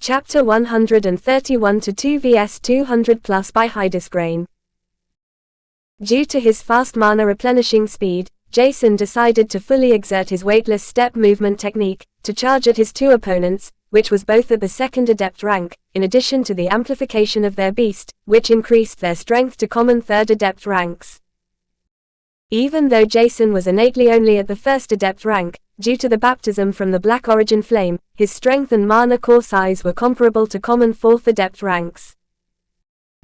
Chapter 131 to 2 vs 200 plus by Hydesgrain. Due to his fast mana replenishing speed, Jason decided to fully exert his weightless step movement technique, to charge at his two opponents, which was both at the second adept rank, in addition to the amplification of their beast, which increased their strength to common third adept ranks. Even though Jason was innately only at the first adept rank, due to the baptism from the Black Origin Flame, his strength and mana core size were comparable to common 4th adept ranks.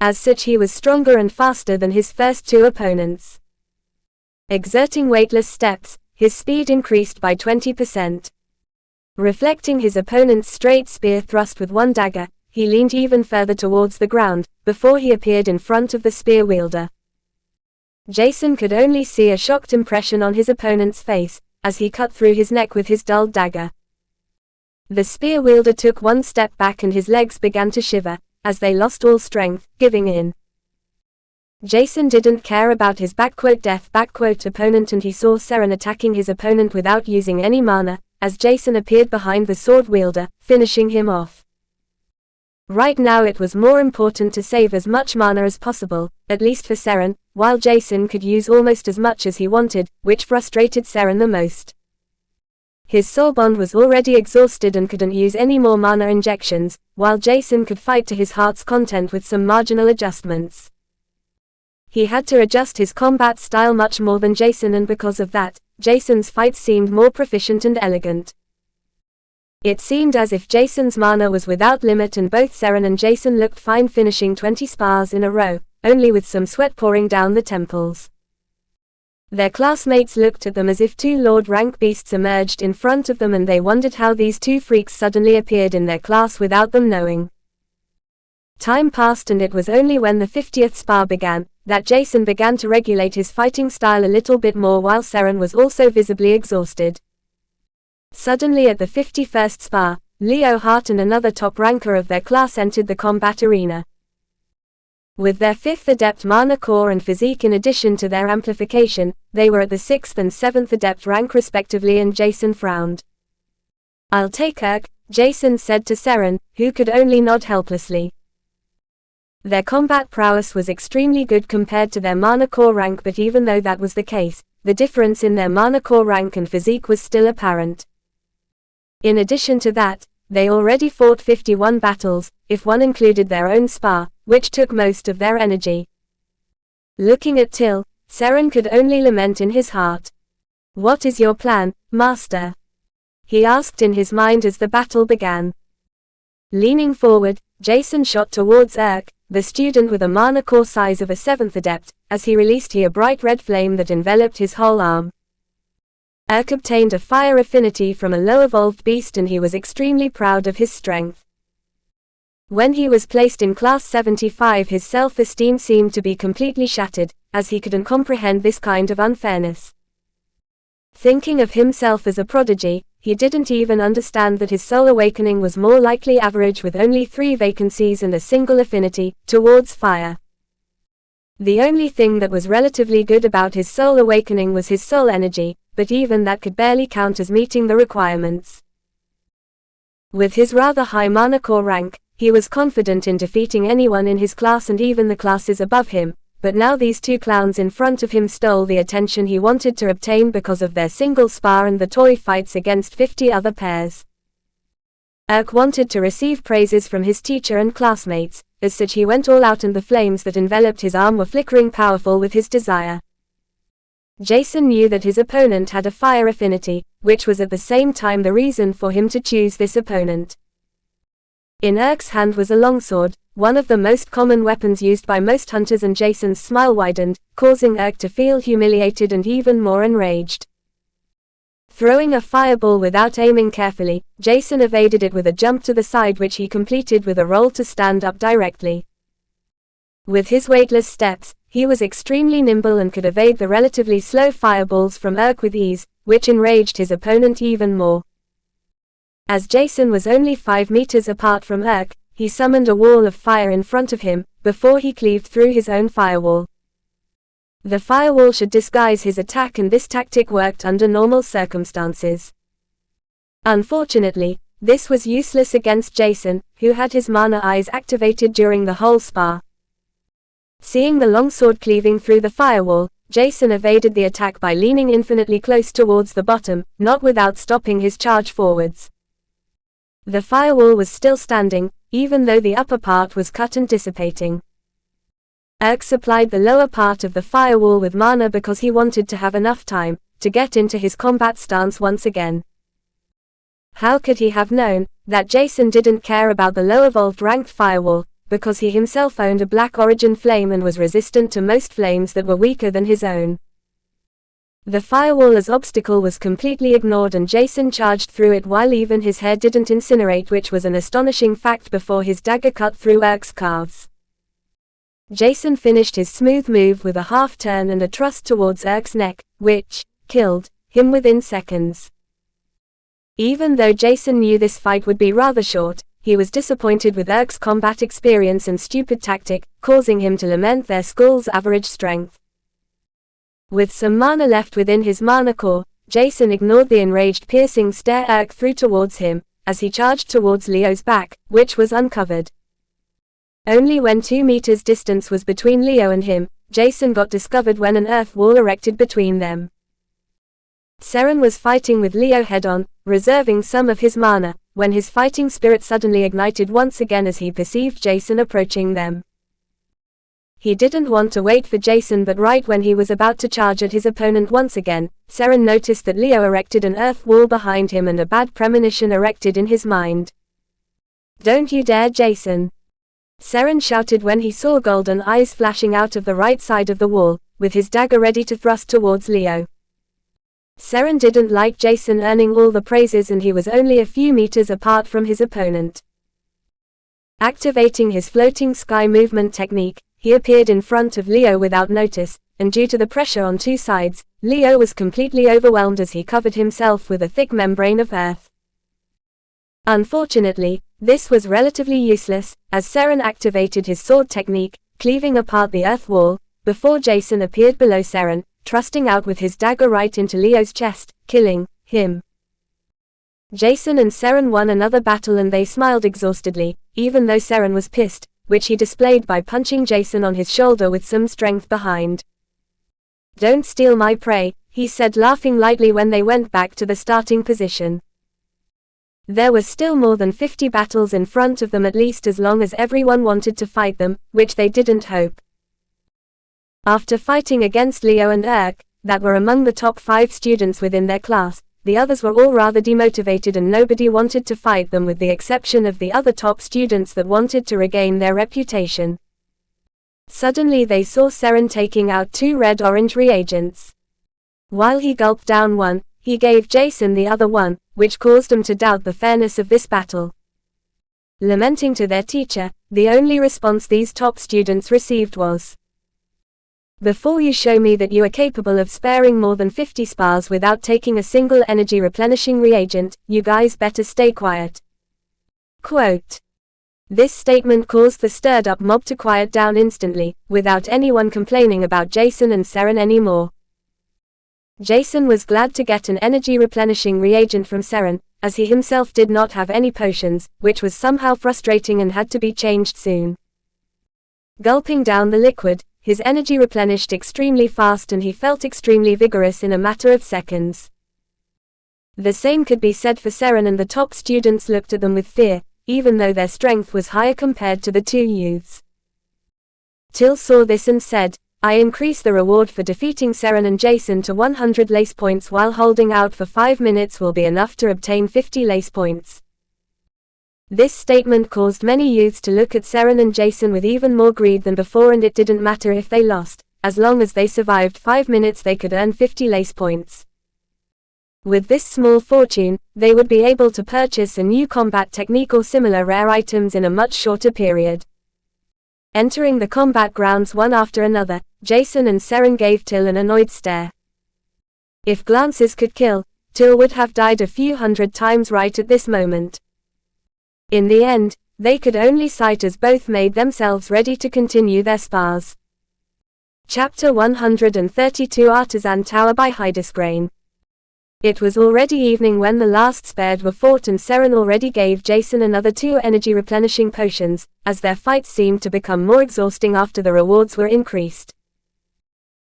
As such, he was stronger and faster than his first two opponents. Exerting weightless steps, his speed increased by 20%. Reflecting his opponent's straight spear thrust with one dagger, he leaned even further towards the ground, before he appeared in front of the spear wielder. Jason could only see a shocked impression on his opponent's face, as he cut through his neck with his dulled dagger. The spear wielder took one step back and his legs began to shiver, as they lost all strength, giving in. Jason didn't care about his "death" opponent, and he saw Seren attacking his opponent without using any mana, as Jason appeared behind the sword wielder, finishing him off. Right now it was more important to save as much mana as possible, at least for Seren, while Jason could use almost as much as he wanted, which frustrated Seren the most. His soulbond was already exhausted and couldn't use any more mana injections, while Jason could fight to his heart's content with some marginal adjustments. He had to adjust his combat style much more than Jason, and because of that, Jason's fights seemed more proficient and elegant. It seemed as if Jason's mana was without limit, and both Seren and Jason looked fine, finishing 20 spars in a row, only with some sweat pouring down the temples. Their classmates looked at them as if two Lord rank beasts emerged in front of them, and they wondered how these two freaks suddenly appeared in their class without them knowing. Time passed, and it was only when the 50th spar began, that Jason began to regulate his fighting style a little bit more, while Seren was also visibly exhausted. Suddenly at the 51st spar, Leo Hart and another top ranker of their class entered the combat arena. With their 5th adept mana core and physique in addition to their amplification, they were at the 6th and 7th adept rank respectively, and Jason frowned. "I'll take Urk," Jason said to Seren, who could only nod helplessly. Their combat prowess was extremely good compared to their mana core rank, but even though that was the case, the difference in their mana core rank and physique was still apparent. In addition to that, they already fought 51 battles, if one included their own spar, which took most of their energy. Looking at Till, Seren could only lament in his heart. "What is your plan, Master?" he asked in his mind as the battle began. Leaning forward, Jason shot towards Urk, the student with a mana core size of a 7th adept, as he released a bright red flame that enveloped his whole arm. Urk obtained a fire affinity from a low-evolved beast, and he was extremely proud of his strength. When he was placed in Class 75, his self-esteem seemed to be completely shattered, as he couldn't comprehend this kind of unfairness. Thinking of himself as a prodigy, he didn't even understand that his soul awakening was more likely average, with only 3 vacancies and a single affinity towards fire. The only thing that was relatively good about his soul awakening was his soul energy, but even that could barely count as meeting the requirements. With his rather high mana core rank, he was confident in defeating anyone in his class and even the classes above him, but now these two clowns in front of him stole the attention he wanted to obtain because of their single spar and the toy fights against 50 other pairs. Urk wanted to receive praises from his teacher and classmates, as such he went all out, and the flames that enveloped his arm were flickering powerful with his desire. Jason knew that his opponent had a fire affinity, which was at the same time the reason for him to choose this opponent. In Urk's hand was a longsword, one of the most common weapons used by most hunters, and Jason's smile widened, causing Urk to feel humiliated and even more enraged. Throwing a fireball without aiming carefully, Jason evaded it with a jump to the side, which he completed with a roll to stand up directly. With his weightless steps, he was extremely nimble and could evade the relatively slow fireballs from Urk with ease, which enraged his opponent even more. As Jason was only 5 meters apart from Urk, he summoned a wall of fire in front of him, before he cleaved through his own firewall. The firewall should disguise his attack, and this tactic worked under normal circumstances. Unfortunately, This was useless against Jason, who had his mana eyes activated during the whole spar. Seeing the longsword cleaving through the firewall, Jason evaded the attack by leaning infinitely close towards the bottom, not without stopping his charge forwards. The firewall was still standing, even though the upper part was cut and dissipating. Erk supplied the lower part of the firewall with mana because he wanted to have enough time to get into his combat stance once again. How could he have known that Jason didn't care about the low evolved ranked firewall, because he himself owned a Black Origin flame and was resistant to most flames that were weaker than his own? The firewall as obstacle was completely ignored and Jason charged through it while even his hair didn't incinerate, which was an astonishing fact before his dagger cut through Erk's calves. Jason finished his smooth move with a half turn and a thrust towards Erk's neck, which killed him within seconds. Even though Jason knew this fight would be rather short, he was disappointed with Erk's combat experience and stupid tactic, causing him to lament their school's average strength. With some mana left within his mana core, Jason ignored the enraged piercing stare Erk threw towards him, as he charged towards Leo's back, which was uncovered. Only when 2 meters distance was between Leo and him, Jason got discovered when an earth wall erected between them. Seren was fighting with Leo head-on, reserving some of his mana, when his fighting spirit suddenly ignited once again as he perceived Jason approaching them. He didn't want to wait for Jason, but right when he was about to charge at his opponent once again, Seren noticed that Leo erected an earth wall behind him and a bad premonition erected in his mind. "Don't you dare, Jason!" Seren shouted when he saw golden eyes flashing out of the right side of the wall, with his dagger ready to thrust towards Leo. Seren didn't like Jason earning all the praises and he was only a few meters apart from his opponent. Activating his floating sky movement technique, he appeared in front of Leo without notice, and due to the pressure on 2 sides, Leo was completely overwhelmed as he covered himself with a thick membrane of earth. Unfortunately, this was relatively useless, as Seren activated his sword technique, cleaving apart the earth wall, before Jason appeared below Seren, thrusting out with his dagger right into Leo's chest, killing him. Jason and Seren won another battle and they smiled exhaustedly, even though Seren was pissed, which he displayed by punching Jason on his shoulder with some strength behind. "Don't steal my prey," he said, laughing lightly when they went back to the starting position. There were still more than 50 battles in front of them, at least as long as everyone wanted to fight them, which they didn't hope. After fighting against Leo and Erk, that were among the top 5 students within their class, the others were all rather demotivated and nobody wanted to fight them with the exception of the other top students that wanted to regain their reputation. Suddenly they saw Seren taking out 2 red-orange reagents. While he gulped down one, he gave Jason the other one, which caused them to doubt the fairness of this battle. Lamenting to their teacher, the only response these top students received was, "Before you show me that you are capable of sparing more than 50 spars without taking a single energy replenishing reagent, you guys better stay quiet." Quote. This statement caused the stirred up mob to quiet down instantly, without anyone complaining about Jason and Seren anymore. Jason was glad to get an energy replenishing reagent from Seren, as he himself did not have any potions, which was somehow frustrating and had to be changed soon. Gulping down the liquid, his energy replenished extremely fast and he felt extremely vigorous in a matter of seconds. The same could be said for Seren, and the top students looked at them with fear, even though their strength was higher compared to the 2 youths. Till saw this and said, "I increase the reward for defeating Seren and Jason to 100 lace points while holding out for 5 minutes will be enough to obtain 50 lace points." This statement caused many youths to look at Seren and Jason with even more greed than before, and it didn't matter if they lost, as long as they survived 5 minutes they could earn 50 lace points. With this small fortune, they would be able to purchase a new combat technique or similar rare items in a much shorter period. Entering the combat grounds one after another, Jason and Seren gave Till an annoyed stare. If glances could kill, Till would have died a few hundred times right at this moment. In the end, they could only sight as both made themselves ready to continue their spars. Chapter 132 Artisan Tower by Hydesgrain. It was already evening when the last spared were fought, and Seren already gave Jason another 2 energy replenishing potions, as their fights seemed to become more exhausting after the rewards were increased.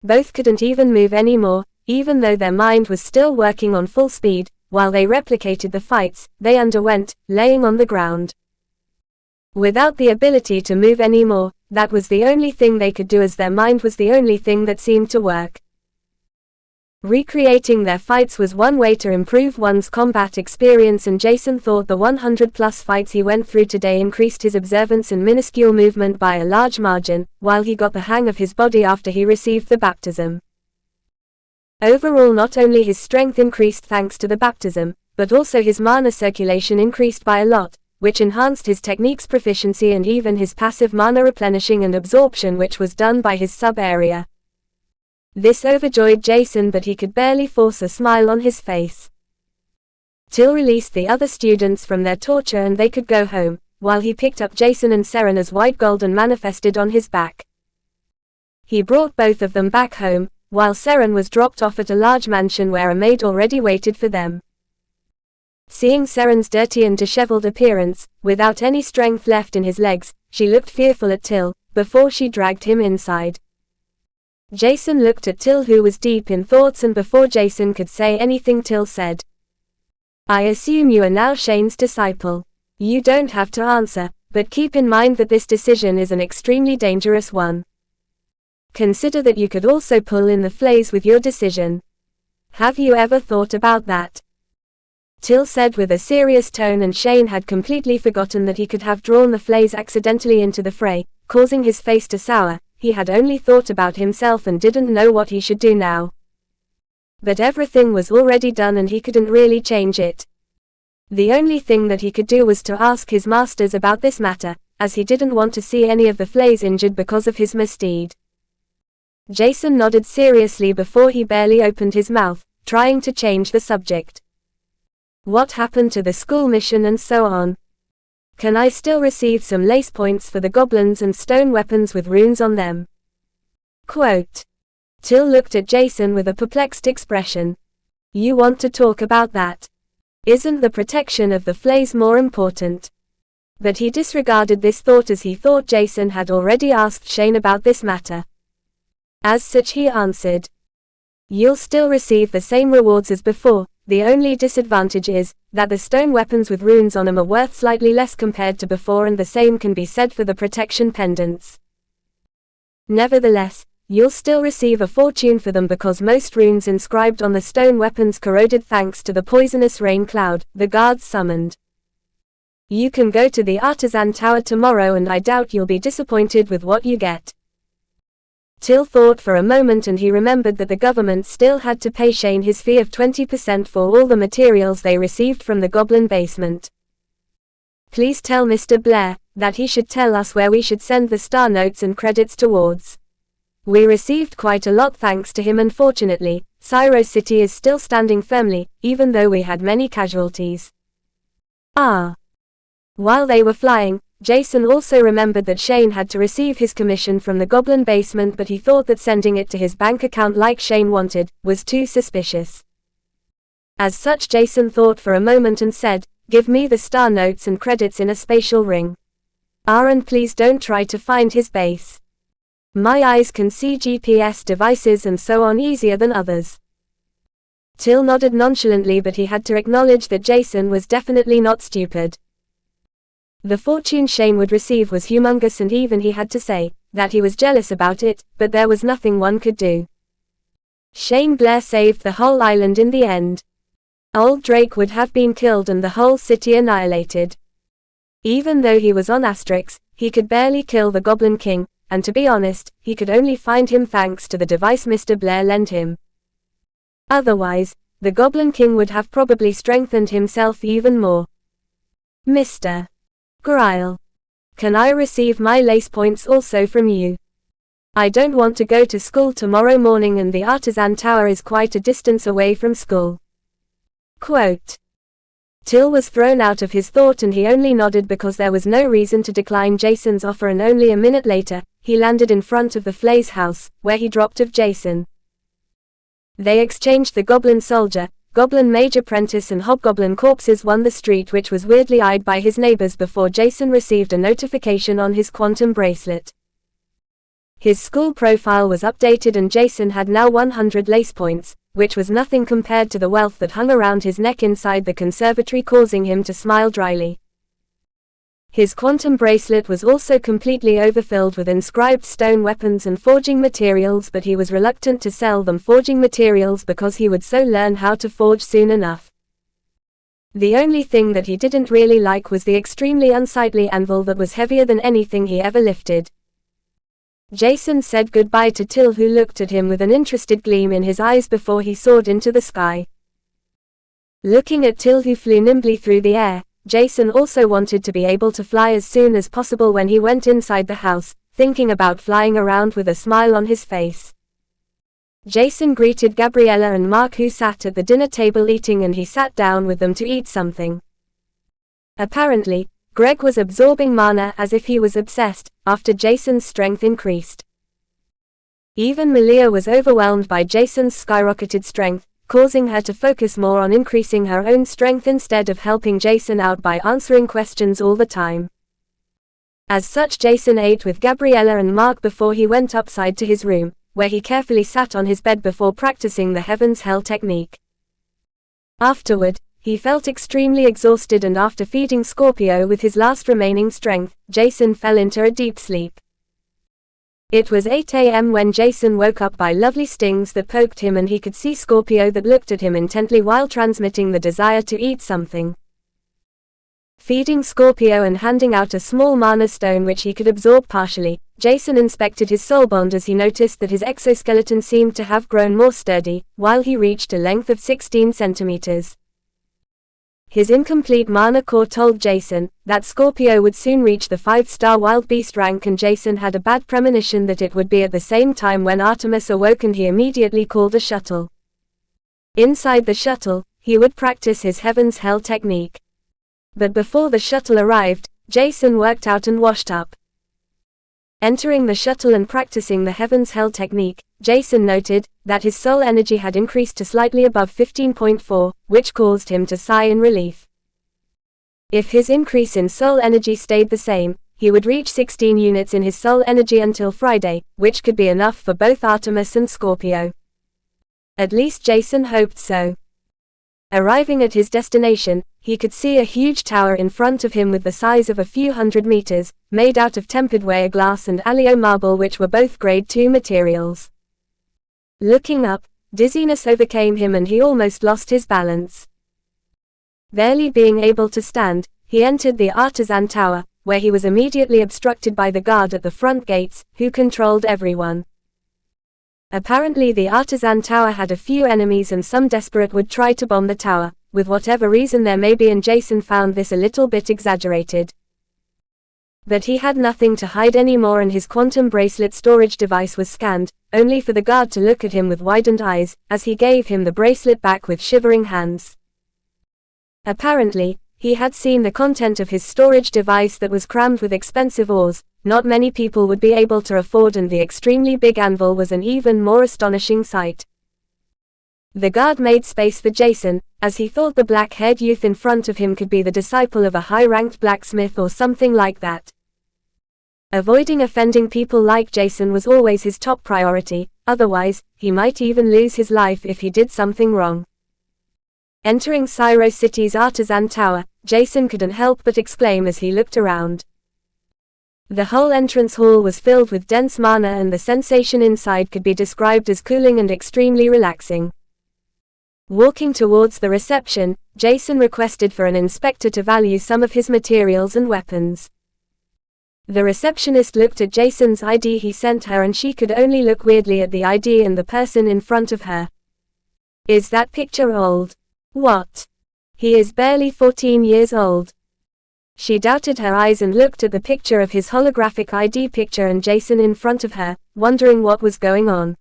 Both couldn't even move anymore, even though their mind was still working on full speed. While they replicated the fights, they underwent, laying on the ground. Without the ability to move anymore, that was the only thing they could do, as their mind was the only thing that seemed to work. Recreating their fights was one way to improve one's combat experience, and Jason thought the 100+ fights he went through today increased his observance and minuscule movement by a large margin, while he got the hang of his body after he received the baptism. Overall, not only his strength increased thanks to the baptism, but also his mana circulation increased by a lot, which enhanced his techniques proficiency and even his passive mana replenishing and absorption, which was done by his sub-area. This overjoyed Jason, but he could barely force a smile on his face. Till released the other students from their torture and they could go home, while he picked up Jason and Seren as white golden manifested on his back. He brought both of them back home, while Seren was dropped off at a large mansion where a maid already waited for them. Seeing Seren's dirty and disheveled appearance, without any strength left in his legs, she looked fearful at Till, before she dragged him inside. Jason looked at Till, who was deep in thoughts, and before Jason could say anything, Till said, "I assume you are now Shane's disciple. You don't have to answer, but keep in mind that this decision is an extremely dangerous one. Consider that you could also pull in the flays with your decision. Have you ever thought about that?" Till said with a serious tone, and Shane had completely forgotten that he could have drawn the flays accidentally into the fray, causing his face to sour. He had only thought about himself and didn't know what he should do now. But everything was already done and he couldn't really change it. The only thing that he could do was to ask his masters about this matter, as he didn't want to see any of the flays injured because of his misdeed. Jason nodded seriously before he barely opened his mouth, trying to change the subject. What happened to the school mission and so on? Can I still receive some lace points for the goblins and stone weapons with runes on them? Quote. Till looked at Jason with a perplexed expression. You want to talk about that? Isn't the protection of the flays more important? But he disregarded this thought, as he thought Jason had already asked Shane about this matter. As such, he answered, "You'll still receive the same rewards as before. The only disadvantage is that the stone weapons with runes on them are worth slightly less compared to before, and the same can be said for the protection pendants. Nevertheless, you'll still receive a fortune for them because most runes inscribed on the stone weapons corroded thanks to the poisonous rain cloud the guards summoned. You can go to the Artisan Tower tomorrow, and I doubt you'll be disappointed with what you get." Till thought for a moment, and he remembered that the government still had to pay Shane his fee of 20% for all the materials they received from the Goblin basement. "Please tell Mr. Blair that he should tell us where we should send the star notes and credits towards. We received quite a lot thanks to him. Unfortunately, Syros City is still standing firmly, even though we had many casualties." While they were flying, Jason also remembered that Shane had to receive his commission from the Goblin basement, but he thought that sending it to his bank account like Shane wanted was too suspicious. As such, Jason thought for a moment and said, "Give me the star notes and credits in a spatial ring. And please don't try to find his base. My eyes can see GPS devices and so on easier than others." Till nodded nonchalantly, but he had to acknowledge that Jason was definitely not stupid. The fortune Shane would receive was humongous, and even he had to say that he was jealous about it, but there was nothing one could do. Shane Blair saved the whole island in the end. Old Drake would have been killed and the whole city annihilated. Even though he was on Asterix, he could barely kill the Goblin King, and to be honest, he could only find him thanks to the device Mr. Blair lent him. Otherwise, the Goblin King would have probably strengthened himself even more. "Mr. Grile, can I receive my lace points also from you? I don't want to go to school tomorrow morning, and the Artisan Tower is quite a distance away from school." Quote. Till was thrown out of his thought, and he only nodded because there was no reason to decline Jason's offer, and only a minute later, he landed in front of the Flay's house, where he dropped off Jason. They exchanged the Goblin soldier, Goblin Mage Apprentice and Hobgoblin corpses won the street, which was weirdly eyed by his neighbors before Jason received a notification on his quantum bracelet. His school profile was updated and Jason had now 100 lace points, which was nothing compared to the wealth that hung around his neck inside the conservatory, causing him to smile dryly. His quantum bracelet was also completely overfilled with inscribed stone weapons and forging materials, but he was reluctant to sell them forging materials because he would so learn how to forge soon enough. The only thing that he didn't really like was the extremely unsightly anvil that was heavier than anything he ever lifted. Jason said goodbye to Till, who looked at him with an interested gleam in his eyes before he soared into the sky. Looking at Till, who flew nimbly through the air, Jason also wanted to be able to fly as soon as possible when he went inside the house, thinking about flying around with a smile on his face. Jason greeted Gabriella and Mark, who sat at the dinner table eating, and he sat down with them to eat something. Apparently, Greg was absorbing mana as if he was obsessed, after Jason's strength increased. Even Malia was overwhelmed by Jason's skyrocketed strength, causing her to focus more on increasing her own strength instead of helping Jason out by answering questions all the time. As such, Jason ate with Gabriella and Mark before he went upside to his room, where he carefully sat on his bed before practicing the Heaven's Hell technique. Afterward, he felt extremely exhausted, and after feeding Scorpio with his last remaining strength, Jason fell into a deep sleep. It was 8 a.m. when Jason woke up by lovely stings that poked him, and he could see Scorpio that looked at him intently while transmitting the desire to eat something. Feeding Scorpio and handing out a small mana stone which he could absorb partially, Jason inspected his soul bond as he noticed that his exoskeleton seemed to have grown more sturdy, while he reached a length of 16 centimeters. His incomplete mana core told Jason that Scorpio would soon reach the 5-star wild beast rank, and Jason had a bad premonition that it would be at the same time when Artemis awoke, and he immediately called a shuttle. Inside the shuttle, he would practice his Heaven's Hell technique. But before the shuttle arrived, Jason worked out and washed up. Entering the shuttle and practicing the Heaven's Hell technique, Jason noted that his soul energy had increased to slightly above 15.4, which caused him to sigh in relief. If his increase in soul energy stayed the same, he would reach 16 units in his soul energy until Friday, which could be enough for both Artemis and Scorpio. At least Jason hoped so. Arriving at his destination, he could see a huge tower in front of him with the size of a few hundred meters, made out of tempered wire glass and alio marble, which were both grade 2 materials. Looking up, dizziness overcame him and he almost lost his balance. Barely being able to stand, he entered the Artisan Tower, where he was immediately obstructed by the guard at the front gates, who controlled everyone. Apparently the Artisan Tower had a few enemies and some desperate would try to bomb the tower, with whatever reason there may be, and Jason found this a little bit exaggerated. But he had nothing to hide anymore, and his quantum bracelet storage device was scanned, only for the guard to look at him with widened eyes, as he gave him the bracelet back with shivering hands. Apparently, he had seen the content of his storage device that was crammed with expensive ores, not many people would be able to afford, and the extremely big anvil was an even more astonishing sight. The guard made space for Jason, as he thought the black-haired youth in front of him could be the disciple of a high-ranked blacksmith or something like that. Avoiding offending people like Jason was always his top priority, otherwise, he might even lose his life if he did something wrong. Entering Syro City's Artisan Tower, Jason couldn't help but exclaim as he looked around. The whole entrance hall was filled with dense mana, and the sensation inside could be described as cooling and extremely relaxing. Walking towards the reception, Jason requested for an inspector to value some of his materials and weapons. The receptionist looked at Jason's ID he sent her, and she could only look weirdly at the ID and the person in front of her. Is that picture old? What? He is barely 14 years old. She doubted her eyes and looked at the picture of his holographic ID picture and Jason in front of her, wondering what was going on.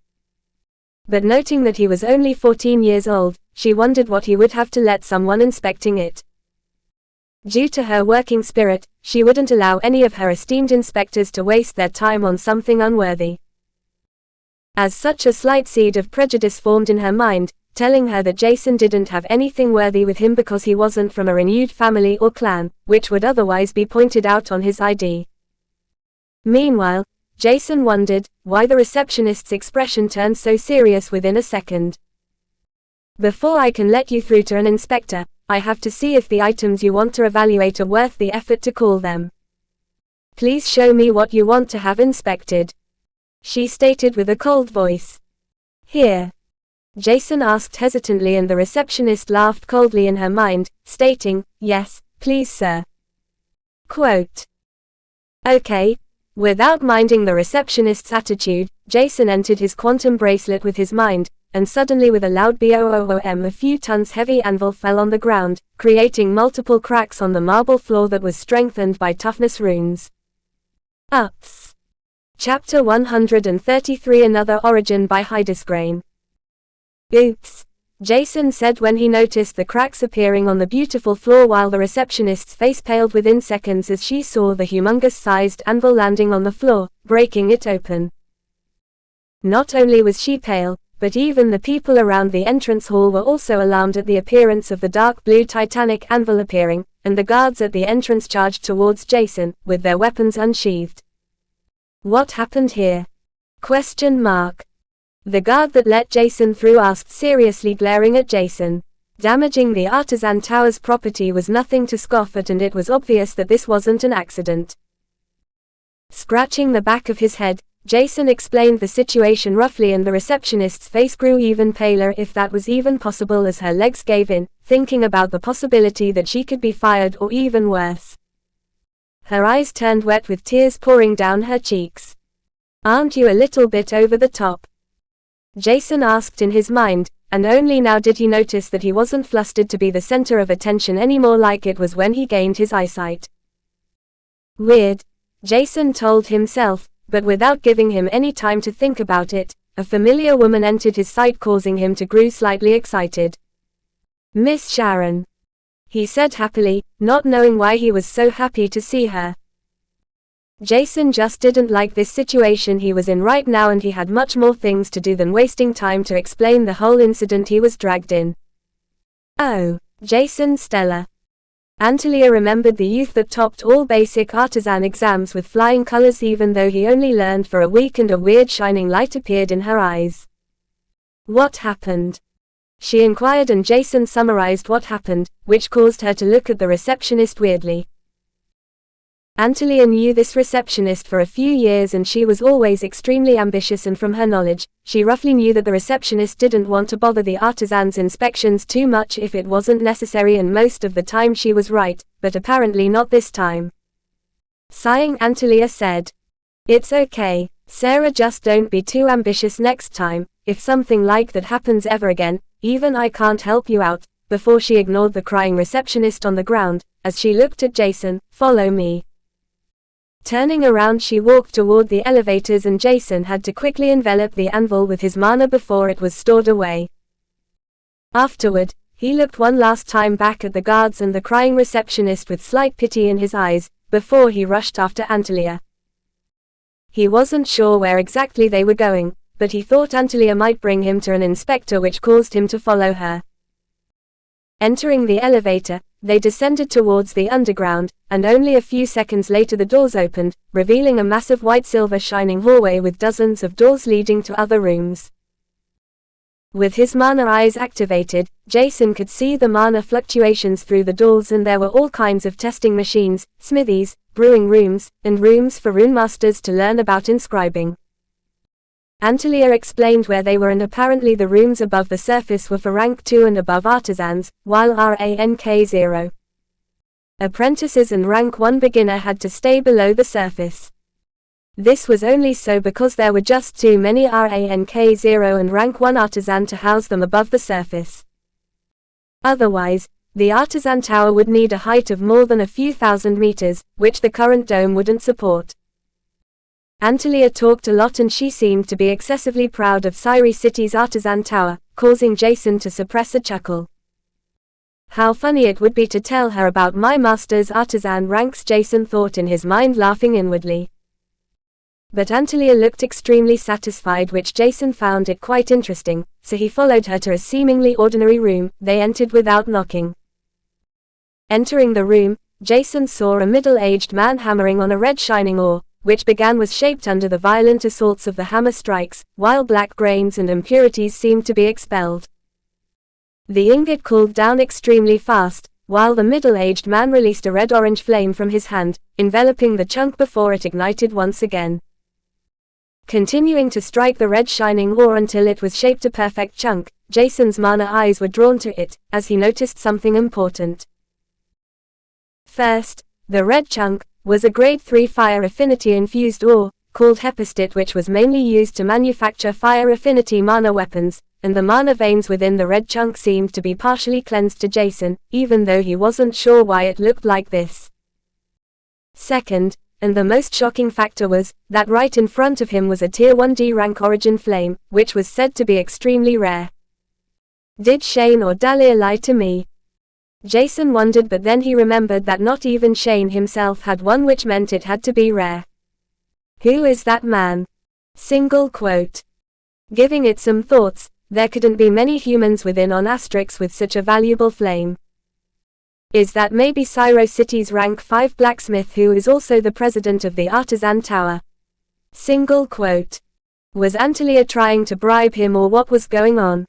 But noting that he was only 14 years old, she wondered what he would have to let someone inspecting it. Due to her working spirit, she wouldn't allow any of her esteemed inspectors to waste their time on something unworthy. As such a slight seed of prejudice formed in her mind, telling her that Jason didn't have anything worthy with him because he wasn't from a renewed family or clan, which would otherwise be pointed out on his ID. Meanwhile, Jason wondered why the receptionist's expression turned so serious within a second. "Before I can let you through to an inspector, I have to see if the items you want to evaluate are worth the effort to call them. Please show me what you want to have inspected," she stated with a cold voice. "Here?" Jason asked hesitantly, and the receptionist laughed coldly in her mind, stating, "Yes, please sir." Quote. Okay. Without minding the receptionist's attitude, Jason entered his quantum bracelet with his mind, and suddenly with a loud boom, a few tons heavy anvil fell on the ground, creating multiple cracks on the marble floor that was strengthened by toughness runes. Ups. Chapter 133, Another Origin by Hydesgrain. Oops, Jason said when he noticed the cracks appearing on the beautiful floor, while the receptionist's face paled within seconds as she saw the humongous-sized anvil landing on the floor, breaking it open. Not only was she pale, but even the people around the entrance hall were also alarmed at the appearance of the dark blue titanic anvil appearing, and the guards at the entrance charged towards Jason, with their weapons unsheathed. What happened here? Question mark. The guard that let Jason through asked, seriously glaring at Jason. Damaging the Artisan Tower's property was nothing to scoff at, and it was obvious that this wasn't an accident. Scratching the back of his head, Jason explained the situation roughly, and the receptionist's face grew even paler, if that was even possible, as her legs gave in, thinking about the possibility that she could be fired or even worse. Her eyes turned wet with tears pouring down her cheeks. "Aren't you a little bit over the top?" Jason asked in his mind, and only now did he notice that he wasn't flustered to be the center of attention anymore like it was when he gained his eyesight. Weird, Jason told himself, but without giving him any time to think about it, a familiar woman entered his sight, causing him to grow slightly excited. "Miss Sharon," he said happily, not knowing why he was so happy to see her. Jason just didn't like this situation he was in right now, and he had much more things to do than wasting time to explain the whole incident he was dragged in. Oh, Jason Stella. Antalya remembered the youth that topped all basic artisan exams with flying colors, even though he only learned for a week, and a weird shining light appeared in her eyes. What happened? She inquired, and Jason summarized what happened, which caused her to look at the receptionist weirdly. Antalya knew this receptionist for a few years, and she was always extremely ambitious, and from her knowledge, she roughly knew that the receptionist didn't want to bother the artisan's inspections too much if it wasn't necessary, and most of the time she was right, but apparently not this time. Sighing, Antalya said, "It's okay, Sarah, just don't be too ambitious next time. If something like that happens ever again, even I can't help you out," before she ignored the crying receptionist on the ground, as she looked at Jason. "Follow me." Turning around, she walked toward the elevators, and Jason had to quickly envelop the anvil with his mana before it was stored away. Afterward, he looked one last time back at the guards and the crying receptionist with slight pity in his eyes, before he rushed after Antalya. He wasn't sure where exactly they were going, but he thought Antalya might bring him to an inspector, which caused him to follow her. Entering the elevator, they descended towards the underground, and only a few seconds later the doors opened, revealing a massive white silver shining hallway with dozens of doors leading to other rooms. With his mana eyes activated, Jason could see the mana fluctuations through the doors, and there were all kinds of testing machines, smithies, brewing rooms, and rooms for rune masters to learn about inscribing. Antalya explained where they were, and apparently the rooms above the surface were for rank 2 and above artisans, while rank 0 apprentices and rank 1 beginner had to stay below the surface. This was only so because there were just too many rank 0 and rank 1 artisan to house them above the surface. Otherwise, the Artisan Tower would need a height of more than a few thousand meters, which the current dome wouldn't support. Antalya talked a lot, and she seemed to be excessively proud of Syri City's Artisan Tower, causing Jason to suppress a chuckle. How funny it would be to tell her about my master's artisan ranks, Jason thought in his mind, laughing inwardly. But Antalya looked extremely satisfied, which Jason found it quite interesting, so he followed her to a seemingly ordinary room. They entered without knocking. Entering the room, Jason saw a middle-aged man hammering on a red shining ore, which was shaped under the violent assaults of the hammer strikes, while black grains and impurities seemed to be expelled. The ingot cooled down extremely fast, while the middle-aged man released a red-orange flame from his hand, enveloping the chunk before it ignited once again. Continuing to strike the red shining ore until it was shaped a perfect chunk, Jason's mana eyes were drawn to it, as he noticed something important. First, the red chunk was a grade 3 fire affinity infused ore, called Hepastit, which was mainly used to manufacture fire affinity mana weapons, and the mana veins within the red chunk seemed to be partially cleansed to Jason, even though he wasn't sure why it looked like this. Second, and the most shocking factor was, that right in front of him was a tier 1 D rank origin flame, which was said to be extremely rare. Did Shane or Dahlia lie to me? Jason wondered, but then he remembered that not even Shane himself had one, which meant it had to be rare. Who is that man? Single quote. Giving it some thoughts, there couldn't be many humans within on Asterix with such a valuable flame. Is that maybe Syro City's rank 5 blacksmith who is also the president of the Artisan Tower? Single quote. Was Antalya trying to bribe him, or what was going on?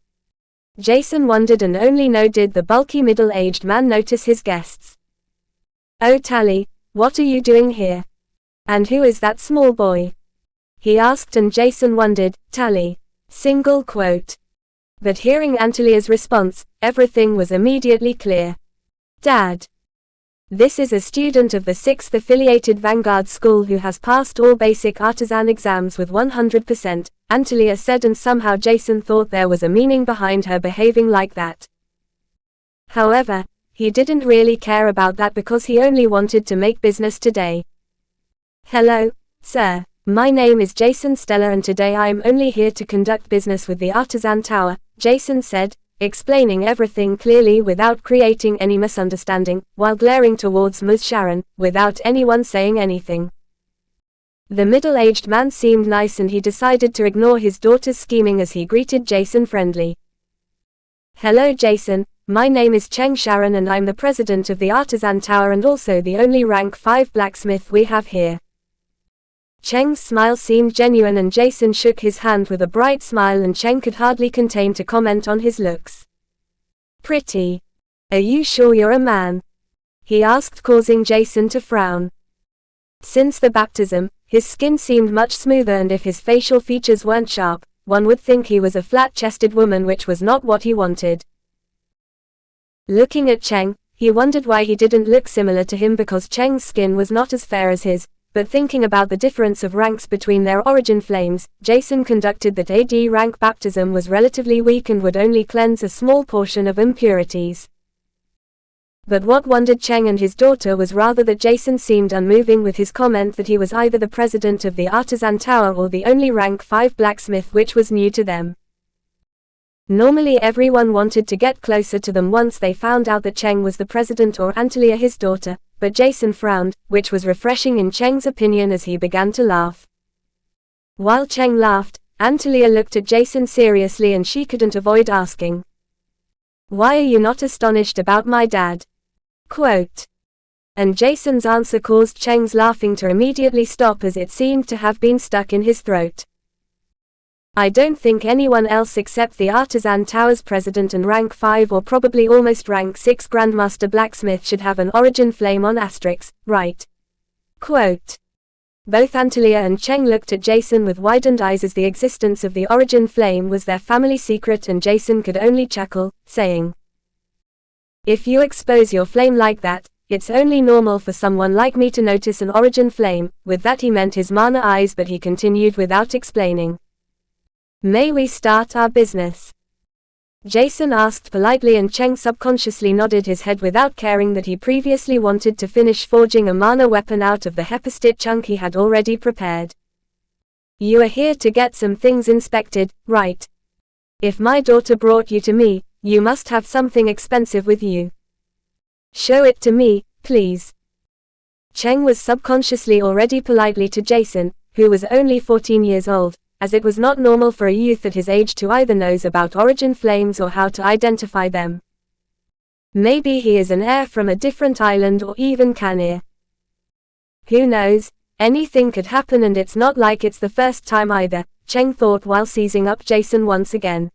Jason wondered, and only now did the bulky middle-aged man notice his guests. "Oh Tally, what are you doing here? And who is that small boy?" he asked, and Jason wondered, Tally. Single quote. But hearing Antalya's response, everything was immediately clear. Dad. This is a student of the 6th affiliated Vanguard School who has passed all basic artisan exams with 100%, Antalya said, and somehow Jason thought there was a meaning behind her behaving like that. However, he didn't really care about that because he only wanted to make business today. "Hello, sir. My name is Jason Stella, and today I am only here to conduct business with the Artisan Tower," Jason said, explaining everything clearly without creating any misunderstanding, while glaring towards Ms. Sharon, without anyone saying anything. The middle-aged man seemed nice, and he decided to ignore his daughter's scheming as he greeted Jason friendly. "Hello Jason, my name is Cheng Sharon, and I'm the president of the Artisan Tower and also the only rank 5 blacksmith we have here." Cheng's smile seemed genuine, and Jason shook his hand with a bright smile, and Cheng could hardly contain to comment on his looks. "Pretty. Are you sure you're a man?" he asked, causing Jason to frown. Since the baptism, his skin seemed much smoother, and if his facial features weren't sharp, one would think he was a flat-chested woman, which was not what he wanted. Looking at Cheng, he wondered why he didn't look similar to him, because Cheng's skin was not as fair as his. But thinking about the difference of ranks between their origin flames, Jason conducted that AD rank baptism was relatively weak and would only cleanse a small portion of impurities. But what wondered Cheng and his daughter was rather that Jason seemed unmoving with his comment that he was either the president of the Artisan Tower or the only rank 5 blacksmith, which was new to them. Normally everyone wanted to get closer to them once they found out that Cheng was the president or Antalya his daughter, but Jason frowned, which was refreshing in Cheng's opinion, as he began to laugh. While Cheng laughed, Antalya looked at Jason seriously, and she couldn't avoid asking, "Why are you not astonished about my dad?" Quote. And Jason's answer caused Cheng's laughing to immediately stop, as it seemed to have been stuck in his throat. "I don't think anyone else except the Artisan Tower's president and rank 5 or probably almost rank 6 Grandmaster Blacksmith should have an origin flame on Asterix, right?" Quote. Both Antalya and Cheng looked at Jason with widened eyes, as the existence of the origin flame was their family secret, and Jason could only chuckle, saying, "If you expose your flame like that, it's only normal for someone like me to notice an origin flame." With that he meant his mana eyes, but he continued without explaining. "May we start our business?" Jason asked politely, and Cheng subconsciously nodded his head without caring that he previously wanted to finish forging a mana weapon out of the Hepastit chunk he had already prepared. "You are here to get some things inspected, right? If my daughter brought you to me, you must have something expensive with you. Show it to me, please." Cheng was subconsciously already politely to Jason, who was only 14 years old, as it was not normal for a youth at his age to either know about origin flames or how to identify them. Maybe he is an heir from a different island or even Canir. Who knows, anything could happen, and it's not like it's the first time either, Cheng thought while seizing up Jason once again.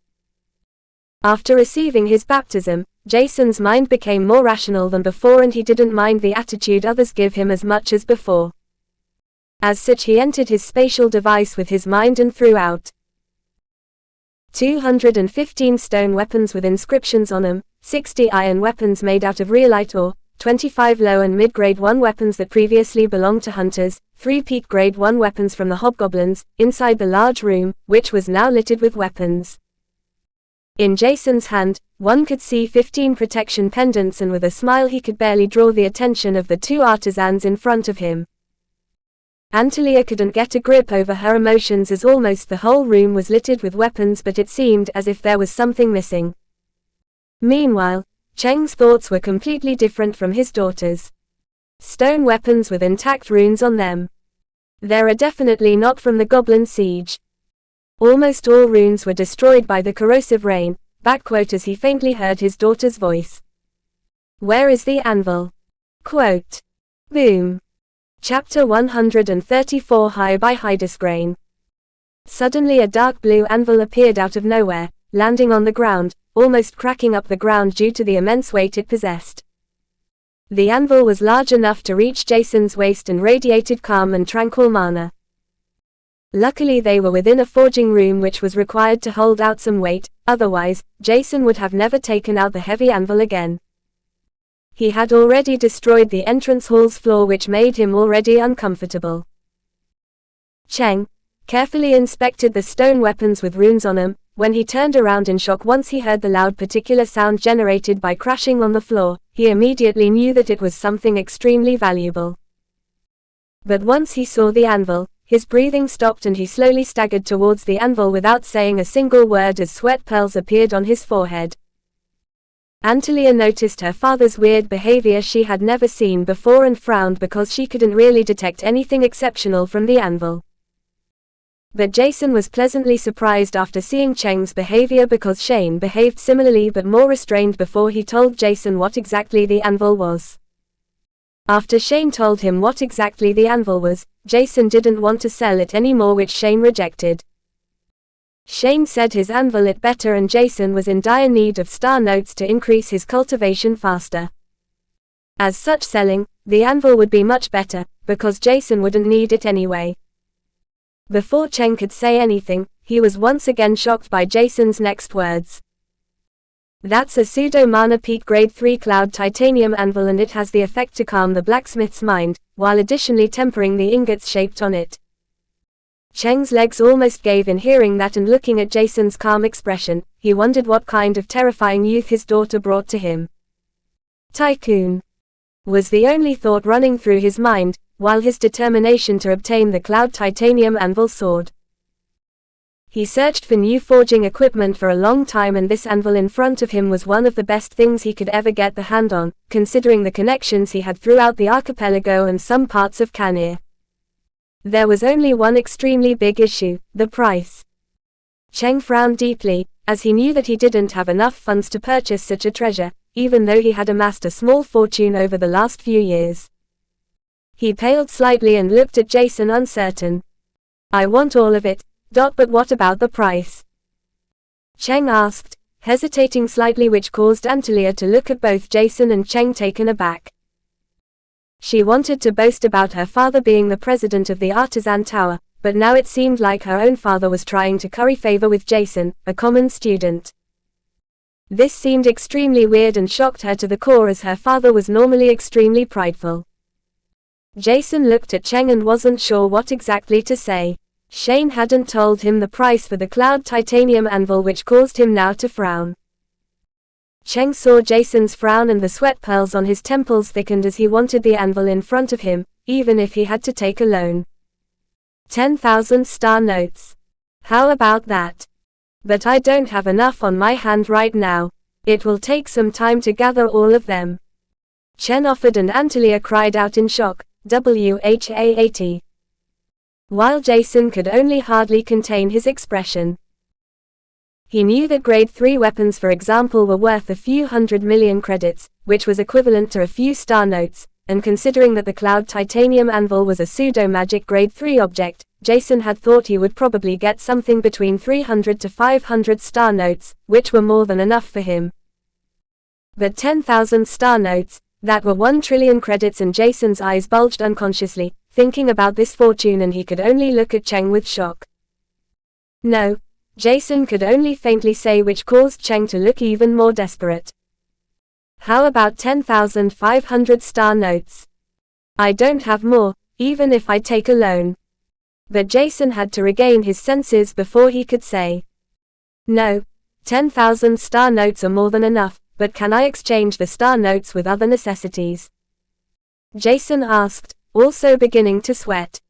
After receiving his baptism, Jason's mind became more rational than before, and he didn't mind the attitude others give him as much as before. As such, he entered his spatial device with his mind and threw out 215 stone weapons with inscriptions on them, 60 iron weapons made out of rhyolite ore, 25 low and mid-grade 1 weapons that previously belonged to hunters, 3 peak grade 1 weapons from the hobgoblins, inside the large room, which was now littered with weapons. In Jason's hand, one could see 15 protection pendants, and with a smile he could barely draw the attention of the 2 artisans in front of him. Antalya couldn't get a grip over her emotions, as almost the whole room was littered with weapons, but it seemed as if there was something missing. Meanwhile, Cheng's thoughts were completely different from his daughter's. Stone weapons with intact runes on them. They are definitely not from the goblin siege. Almost all runes were destroyed by the corrosive rain, backquote, as he faintly heard his daughter's voice. Where is the anvil? Quote. Boom. Chapter 134. High by Hydesgrain. Suddenly a dark blue anvil appeared out of nowhere, landing on the ground, almost cracking up the ground due to the immense weight it possessed. The anvil was large enough to reach Jason's waist and radiated calm and tranquil mana. Luckily they were within a forging room which was required to hold out some weight, otherwise, Jason would have never taken out the heavy anvil again. He had already destroyed the entrance hall's floor, which made him already uncomfortable. Cheng carefully inspected the stone weapons with runes on them. When he turned around in shock once he heard the loud particular sound generated by crashing on the floor, he immediately knew that it was something extremely valuable. But once he saw the anvil, his breathing stopped and he slowly staggered towards the anvil without saying a single word as sweat pearls appeared on his forehead. Antalya noticed her father's weird behavior she had never seen before and frowned because she couldn't really detect anything exceptional from the anvil. But Jason was pleasantly surprised after seeing Cheng's behavior, because Shane behaved similarly but more restrained before he told Jason what exactly the anvil was. After Shane told him what exactly the anvil was, Jason didn't want to sell it anymore, which Shane rejected. Shane said his anvil it better, and Jason was in dire need of star notes to increase his cultivation faster. As such, selling the anvil would be much better, because Jason wouldn't need it anyway. Before Cheng could say anything, he was once again shocked by Jason's next words. That's a pseudo-mana peak grade 3 cloud titanium anvil, and it has the effect to calm the blacksmith's mind, while additionally tempering the ingots shaped on it. Cheng's legs almost gave in hearing that, and looking at Jason's calm expression, he wondered what kind of terrifying youth his daughter brought to him. Tycoon was the only thought running through his mind, while his determination to obtain the cloud titanium anvil soared. He searched for new forging equipment for a long time, and this anvil in front of him was one of the best things he could ever get the hand on, considering the connections he had throughout the archipelago and some parts of Canir. There was only one extremely big issue: the price. Cheng frowned deeply, as he knew that he didn't have enough funds to purchase such a treasure, even though he had amassed a small fortune over the last few years. He paled slightly and looked at Jason, uncertain. I want all of it, but what about the price? Cheng asked, hesitating slightly, which caused Antalya to look at both Jason and Cheng taken aback. She wanted to boast about her father being the president of the Artisan Tower, but now it seemed like her own father was trying to curry favor with Jason, a common student. This seemed extremely weird and shocked her to the core, as her father was normally extremely prideful. Jason looked at Cheng and wasn't sure what exactly to say. Shane hadn't told him the price for the cloud titanium anvil, which caused him now to frown. Cheng saw Jason's frown, and the sweat pearls on his temples thickened as he wanted the anvil in front of him, even if he had to take a loan. 10,000 star notes. How about that? But I don't have enough on my hand right now. It will take some time to gather all of them. Chen offered, and Antalya cried out in shock, WHAAT. while Jason could only hardly contain his expression. He knew that grade 3 weapons, for example, were worth a few 100 million credits, which was equivalent to a few star notes, and considering that the Cloud Titanium Anvil was a pseudo-magic grade 3 object, Jason had thought he would probably get something between 300 to 500 star notes, which were more than enough for him. But 10,000 star notes, that were 1 trillion credits, and Jason's eyes bulged unconsciously, thinking about this fortune, and he could only look at Cheng with shock. No, Jason could only faintly say, which caused Cheng to look even more desperate. How about 10,500 star notes? I don't have more, even if I take a loan. But Jason had to regain his senses before he could say, no, 10,000 star notes are more than enough, but can I exchange the star notes with other necessities? Jason asked, also beginning to sweat.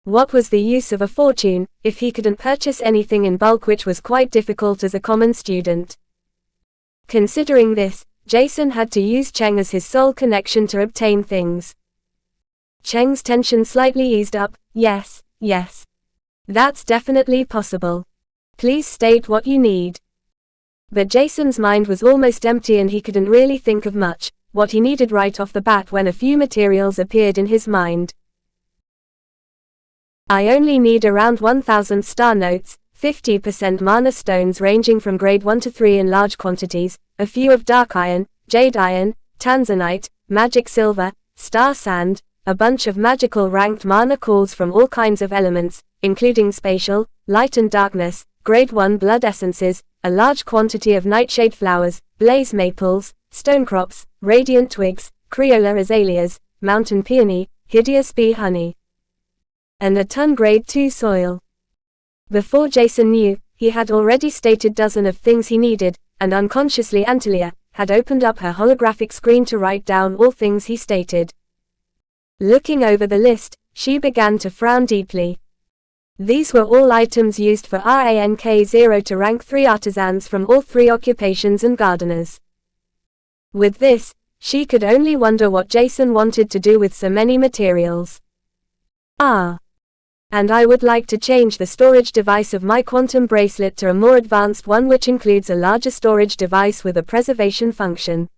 What was the use of a fortune, if he couldn't purchase anything in bulk, which was quite difficult as a common student? Considering this, Jason had to use Cheng as his sole connection to obtain things. Cheng's tension slightly eased up. Yes. That's definitely possible. Please state what you need. But Jason's mind was almost empty, and he couldn't really think of much, what he needed right off the bat, when a few materials appeared in his mind. I only need around 1,000 star notes, 50% mana stones ranging from grade 1 to 3 in large quantities, a few of dark iron, jade iron, tanzanite, magic silver, star sand, a bunch of magical ranked mana cores from all kinds of elements, including spatial, light and darkness, grade 1 blood essences, a large quantity of nightshade flowers, blaze maples, stonecrops, radiant twigs, Creola azaleas, mountain peony, hideous bee honey, and a ton grade 2 soil. Before Jason knew, he had already stated dozens of things he needed, and unconsciously Antalya had opened up her holographic screen to write down all things he stated. Looking over the list, she began to frown deeply. These were all items used for rank 0 to rank 3 artisans from all 3 occupations and gardeners. With this, she could only wonder what Jason wanted to do with so many materials. And I would like to change the storage device of my quantum bracelet to a more advanced one, which includes a larger storage device with a preservation function.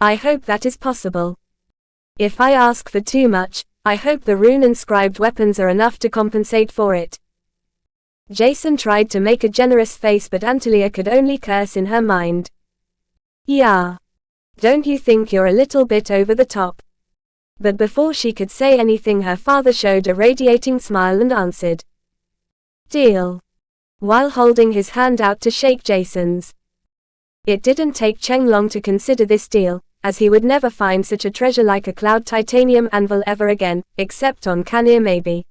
I hope that is possible. If I ask for too much, I hope the rune-inscribed weapons are enough to compensate for it. Jason tried to make a generous face, but Antalya could only curse in her mind. Yeah. Don't you think you're a little bit over the top? But before she could say anything, her father showed a radiating smile and answered, deal, while holding his hand out to shake Jason's. It didn't take Cheng long to consider this deal, as he would never find such a treasure like a Cloud Titanium Anvil ever again, except on Kanir maybe.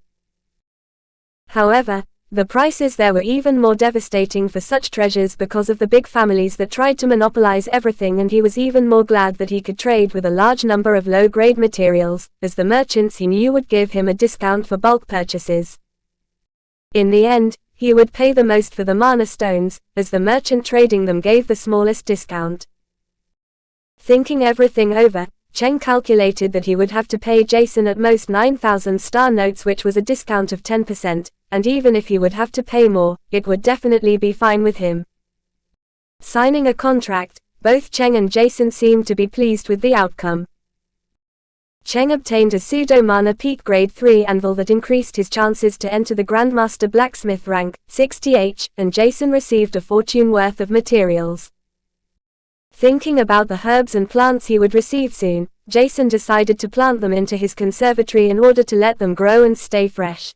However, the prices there were even more devastating for such treasures because of the big families that tried to monopolize everything, and he was even more glad that he could trade with a large number of low-grade materials, as the merchants he knew would give him a discount for bulk purchases. In the end, he would pay the most for the mana stones, as the merchant trading them gave the smallest discount. Thinking everything over, Cheng calculated that he would have to pay Jason at most 9,000 star notes, which was a discount of 10%, and even if he would have to pay more, it would definitely be fine with him. Signing a contract, both Cheng and Jason seemed to be pleased with the outcome. Cheng obtained a pseudo-mana peak grade 3 anvil that increased his chances to enter the Grandmaster Blacksmith rank, 60H, and Jason received a fortune worth of materials. Thinking about the herbs and plants he would receive soon, Jason decided to plant them into his conservatory in order to let them grow and stay fresh.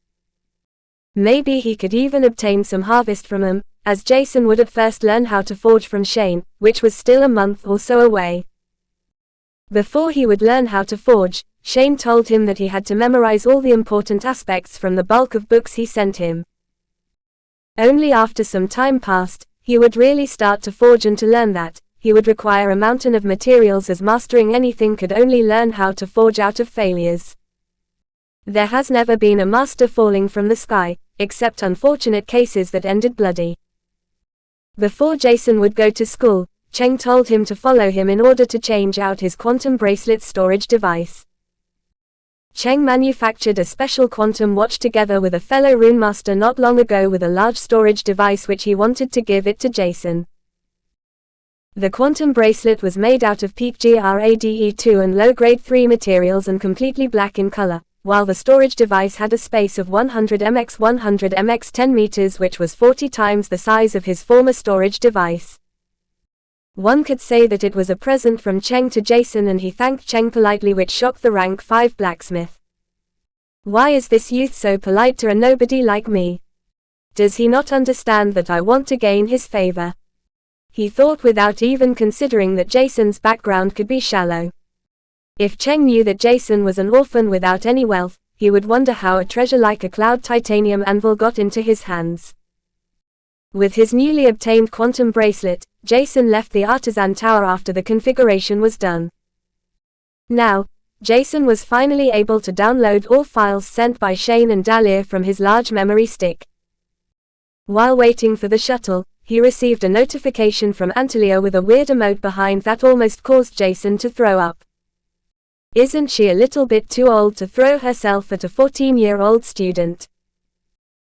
Maybe he could even obtain some harvest from them, as Jason would at first learn how to forge from Shane, which was still a month or so away. Before he would learn how to forge, Shane told him that he had to memorize all the important aspects from the bulk of books he sent him. Only after some time passed, he would really start to forge, and to learn that, he would require a mountain of materials, as mastering anything could only learn how to forge out of failures. There has never been a master falling from the sky, except unfortunate cases that ended bloody. Before Jason would go to school, Cheng told him to follow him in order to change out his quantum bracelet storage device. Cheng manufactured a special quantum watch together with a fellow runemaster not long ago with a large storage device which he wanted to give it to Jason. The quantum bracelet was made out of PEEK GRADE2 and low-grade 3 materials and completely black in color, while the storage device had a space of 100 mx 100 mx 10 meters, which was 40 times the size of his former storage device. One could say that it was a present from Cheng to Jason, and he thanked Cheng politely, which shocked the rank 5 blacksmith. Why is this youth so polite to a nobody like me? Does he not understand that I want to gain his favor? He thought, without even considering that Jason's background could be shallow. If Cheng knew that Jason was an orphan without any wealth, he would wonder how a treasure like a cloud titanium anvil got into his hands. With his newly obtained quantum bracelet, Jason left the Artisan Tower after the configuration was done. Now, Jason was finally able to download all files sent by Shane and Dahlia from his large memory stick. While waiting for the shuttle, he received a notification from Antalya with a weird emote behind that almost caused Jason to throw up. Isn't she a little bit too old to throw herself at a 14-year-old student?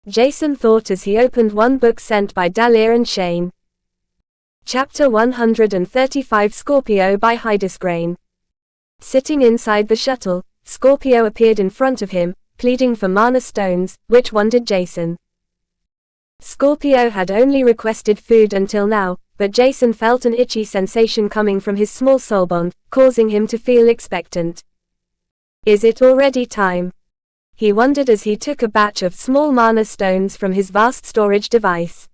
Jason thought as he opened one book sent by Dahlia and Shane. Chapter 135, Scorpio by Hydesgrain. Sitting inside the shuttle, Scorpio appeared in front of him, pleading for mana stones. Which one did Jason? Scorpio had only requested food until now, but Jason felt an itchy sensation coming from his small soulbond, causing him to feel expectant. Is it already time? He wondered as he took a batch of small mana stones from his vast storage device.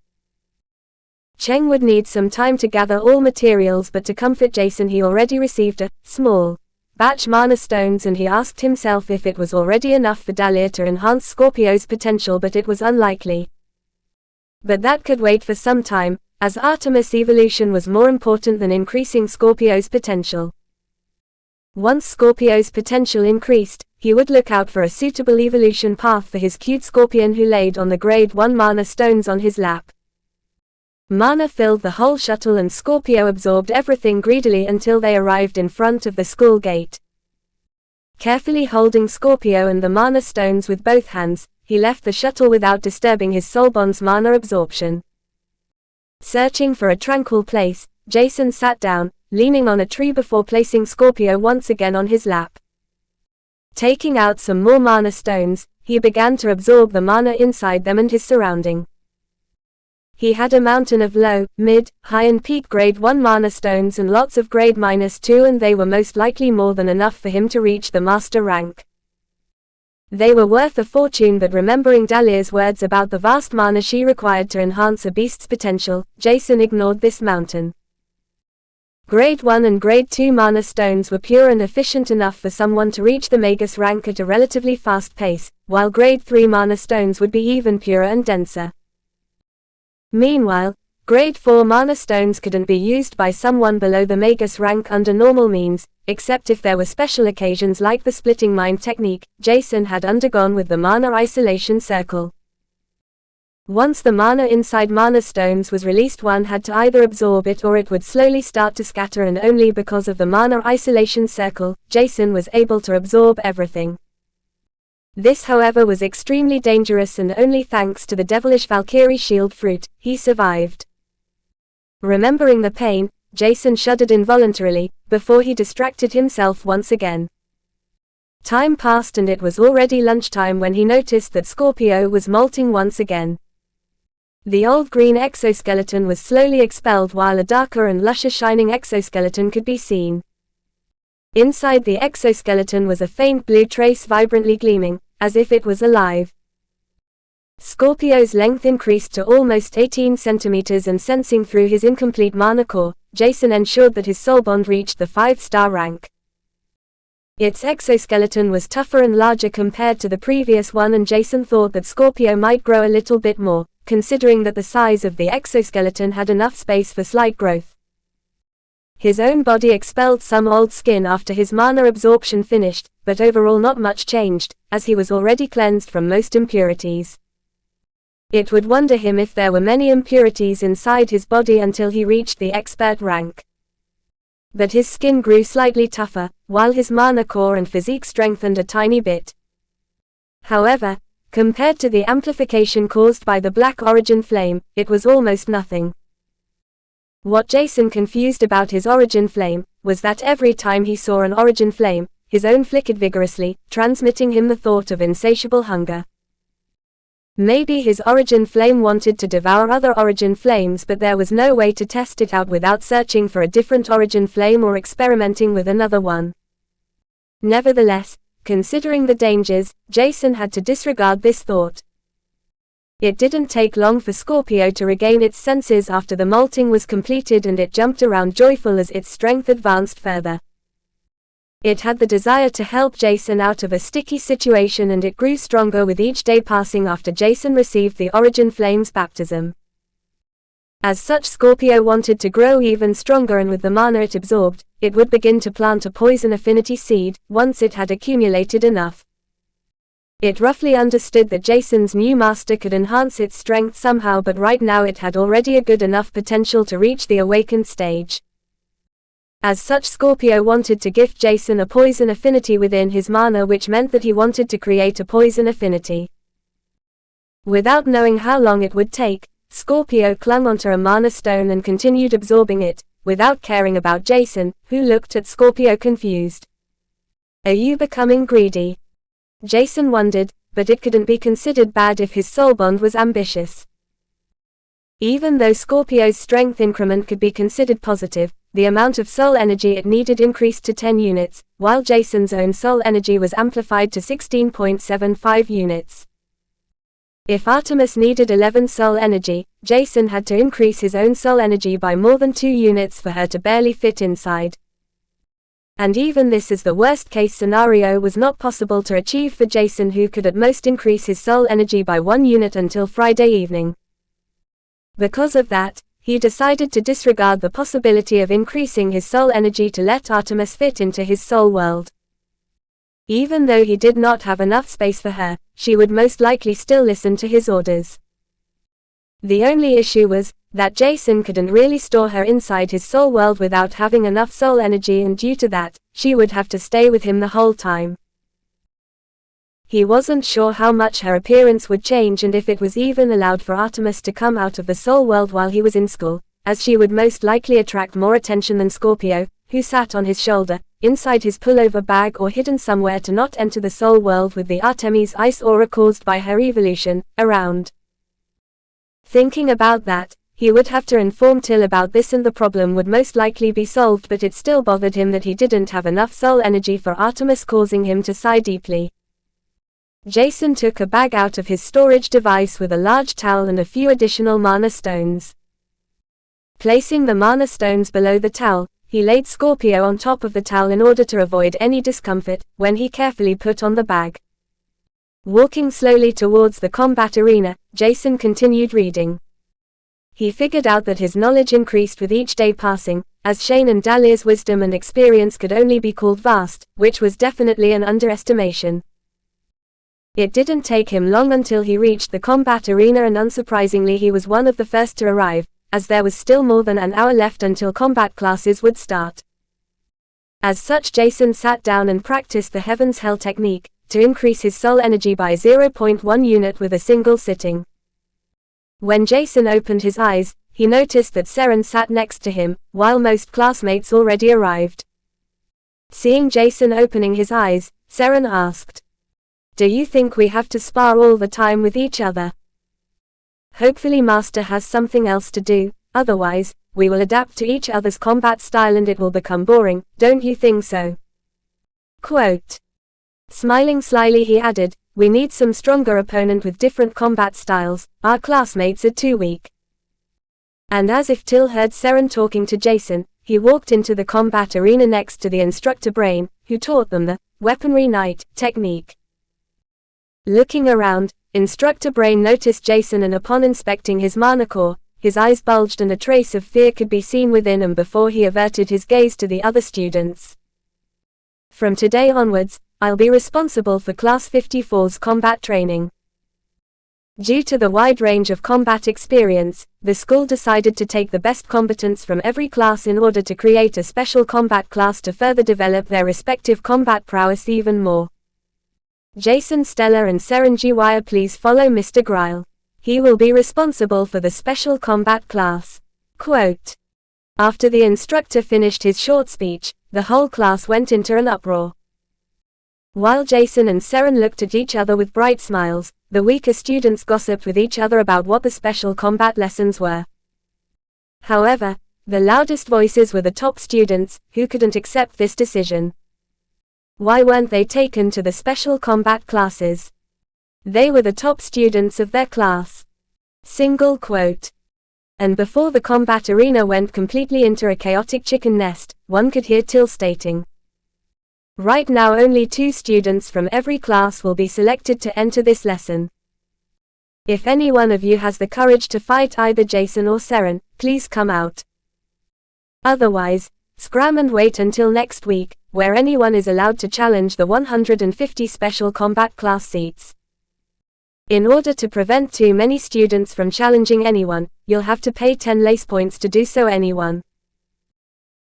Cheng would need some time to gather all materials, but to comfort Jason he already received a small batch mana stones, and he asked himself if it was already enough for Dahlia to enhance Scorpio's potential, but it was unlikely. But that could wait for some time, as Artemis evolution was more important than increasing Scorpio's potential. Once Scorpio's potential increased, he would look out for a suitable evolution path for his cute scorpion who laid on the grade 1 mana stones on his lap. Mana filled the whole shuttle and Scorpio absorbed everything greedily until they arrived in front of the school gate. Carefully holding Scorpio and the mana stones with both hands, he left the shuttle without disturbing his soulbond's mana absorption. Searching for a tranquil place, Jason sat down, leaning on a tree before placing Scorpio once again on his lap. Taking out some more mana stones, he began to absorb the mana inside them and his surrounding. He had a mountain of low, mid, high and peak grade 1 mana stones and lots of grade -2, and they were most likely more than enough for him to reach the master rank. They were worth a fortune, but remembering Dahlia's words about the vast mana she required to enhance a beast's potential, Jason ignored this mountain. Grade 1 and Grade 2 mana stones were pure and efficient enough for someone to reach the Magus rank at a relatively fast pace, while Grade 3 mana stones would be even purer and denser. Meanwhile, Grade 4 mana stones couldn't be used by someone below the Magus rank under normal means, except if there were special occasions like the splitting mind technique Jason had undergone with the mana isolation circle. Once the mana inside mana stones was released, one had to either absorb it or it would slowly start to scatter, and only because of the mana isolation circle, Jason was able to absorb everything. This, however, was extremely dangerous, and only thanks to the devilish Valkyrie shield fruit, he survived. Remembering the pain, Jason shuddered involuntarily, before he distracted himself once again. Time passed and it was already lunchtime when he noticed that Scorpio was molting once again. The old green exoskeleton was slowly expelled while a darker and lusher shining exoskeleton could be seen. Inside the exoskeleton was a faint blue trace vibrantly gleaming, as if it was alive. Scorpio's length increased to almost 18 centimeters, and sensing through his incomplete mana core, Jason ensured that his soulbond reached the 5-star rank. Its exoskeleton was tougher and larger compared to the previous one, and Jason thought that Scorpio might grow a little bit more, considering that the size of the exoskeleton had enough space for slight growth. His own body expelled some old skin after his mana absorption finished, but overall not much changed, as he was already cleansed from most impurities. It would wonder him if there were many impurities inside his body until he reached the expert rank. But his skin grew slightly tougher, while his mana core and physique strengthened a tiny bit. However, compared to the amplification caused by the Black Origin Flame, it was almost nothing. What Jason confused about his Origin Flame was that every time he saw an Origin Flame, his own flickered vigorously, transmitting him the thought of insatiable hunger. Maybe his Origin Flame wanted to devour other Origin Flames, but there was no way to test it out without searching for a different Origin Flame or experimenting with another one. Nevertheless, considering the dangers, Jason had to disregard this thought. It didn't take long for Scorpio to regain its senses after the molting was completed, and it jumped around joyful as its strength advanced further. It had the desire to help Jason out of a sticky situation, and it grew stronger with each day passing after Jason received the Origin Flame's baptism. As such, Scorpio wanted to grow even stronger, and with the mana it absorbed, it would begin to plant a poison affinity seed, once it had accumulated enough. It roughly understood that Jason's new master could enhance its strength somehow, but right now it had already a good enough potential to reach the awakened stage. As such, Scorpio wanted to gift Jason a poison affinity within his mana, which meant that he wanted to create a poison affinity. Without knowing how long it would take, Scorpio clung onto a mana stone and continued absorbing it, without caring about Jason, who looked at Scorpio confused. "Are you becoming greedy?" Jason wondered, but it couldn't be considered bad if his soul bond was ambitious. Even though Scorpio's strength increment could be considered positive, the amount of soul energy it needed increased to 10 units, while Jason's own soul energy was amplified to 16.75 units. If Artemis needed 11 soul energy, Jason had to increase his own soul energy by more than 2 units for her to barely fit inside. And even this, as the worst-case scenario, was not possible to achieve for Jason, who could at most increase his soul energy by 1 unit until Friday evening. Because of that, he decided to disregard the possibility of increasing his soul energy to let Artemis fit into his soul world. Even though he did not have enough space for her, she would most likely still listen to his orders. The only issue was that Jason couldn't really store her inside his soul world without having enough soul energy, and due to that, she would have to stay with him the whole time. He wasn't sure how much her appearance would change, and if it was even allowed for Artemis to come out of the soul world while he was in school, as she would most likely attract more attention than Scorpio, who sat on his shoulder, inside his pullover bag or hidden somewhere to not enter the soul world with the Artemis ice aura caused by her evolution, around. Thinking about that, he would have to inform Till about this and the problem would most likely be solved, but it still bothered him that he didn't have enough soul energy for Artemis, causing him to sigh deeply. Jason took a bag out of his storage device with a large towel and a few additional mana stones. Placing the mana stones below the towel, he laid Scorpio on top of the towel in order to avoid any discomfort, when he carefully put on the bag. Walking slowly towards the combat arena, Jason continued reading. He figured out that his knowledge increased with each day passing, as Shane and Dahlia's wisdom and experience could only be called vast, which was definitely an underestimation. It didn't take him long until he reached the combat arena, and unsurprisingly he was one of the first to arrive, as there was still more than an hour left until combat classes would start. As such, Jason sat down and practiced the Heaven's Hell technique, to increase his soul energy by 0.1 unit with a single sitting. When Jason opened his eyes, he noticed that Seren sat next to him, while most classmates already arrived. Seeing Jason opening his eyes, Seren asked, "Do you think we have to spar all the time with each other? Hopefully Master has something else to do, otherwise, we will adapt to each other's combat style and it will become boring, don't you think so?" Quote. Smiling slyly he added, "We need some stronger opponent with different combat styles, our classmates are too weak." And as if Till heard Seren talking to Jason, he walked into the combat arena next to the instructor Brain, who taught them the Weaponry Knight technique. Looking around, Instructor Brain noticed Jason, and upon inspecting his mana core, his eyes bulged and a trace of fear could be seen within him before he averted his gaze to the other students. "From today onwards, I'll be responsible for Class 54's combat training. Due to the wide range of combat experience, the school decided to take the best combatants from every class in order to create a special combat class to further develop their respective combat prowess even more. Jason, Stella and Seren Jiwaya, please follow Mr. Gryle. He will be responsible for the special combat class. Quote. After the instructor finished his short speech, the whole class went into an uproar. While Jason and Seren looked at each other with bright smiles, the weaker students gossiped with each other about what the special combat lessons were. However, the loudest voices were the top students, who couldn't accept this decision. Why weren't they taken to the special combat classes? They were the top students of their class. Single quote. And before the combat arena went completely into a chaotic chicken nest, one could hear Till stating, "Right now only 2 students from every class will be selected to enter this lesson. If any one of you has the courage to fight either Jason or Seren, please come out. Otherwise, scram and wait until next week, where anyone is allowed to challenge the 150 special combat class seats. In order to prevent too many students from challenging anyone, you'll have to pay 10 lace points to do so anyone.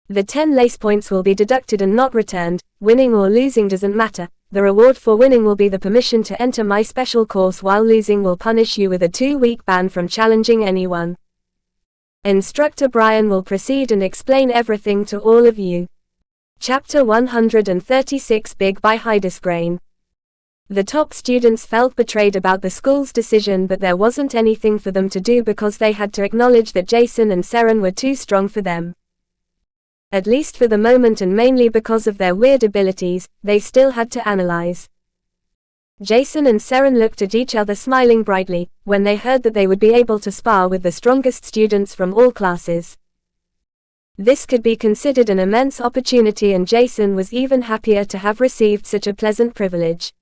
The 10 lace points will be deducted and not returned. Winning or losing doesn't matter. The reward for winning will be the permission to enter my special course, while losing will punish you with a 2-week ban from challenging anyone. Instructor Brian will proceed and explain everything to all of you." Chapter 136, Big by Hydesgrain. The top students felt betrayed about the school's decision, but there wasn't anything for them to do because they had to acknowledge that Jason and Seren were too strong for them. At least for the moment, and mainly because of their weird abilities, they still had to analyze. Jason and Seren looked at each other smiling brightly, when they heard that they would be able to spar with the strongest students from all classes. This could be considered an immense opportunity, and Jason was even happier to have received such a pleasant privilege.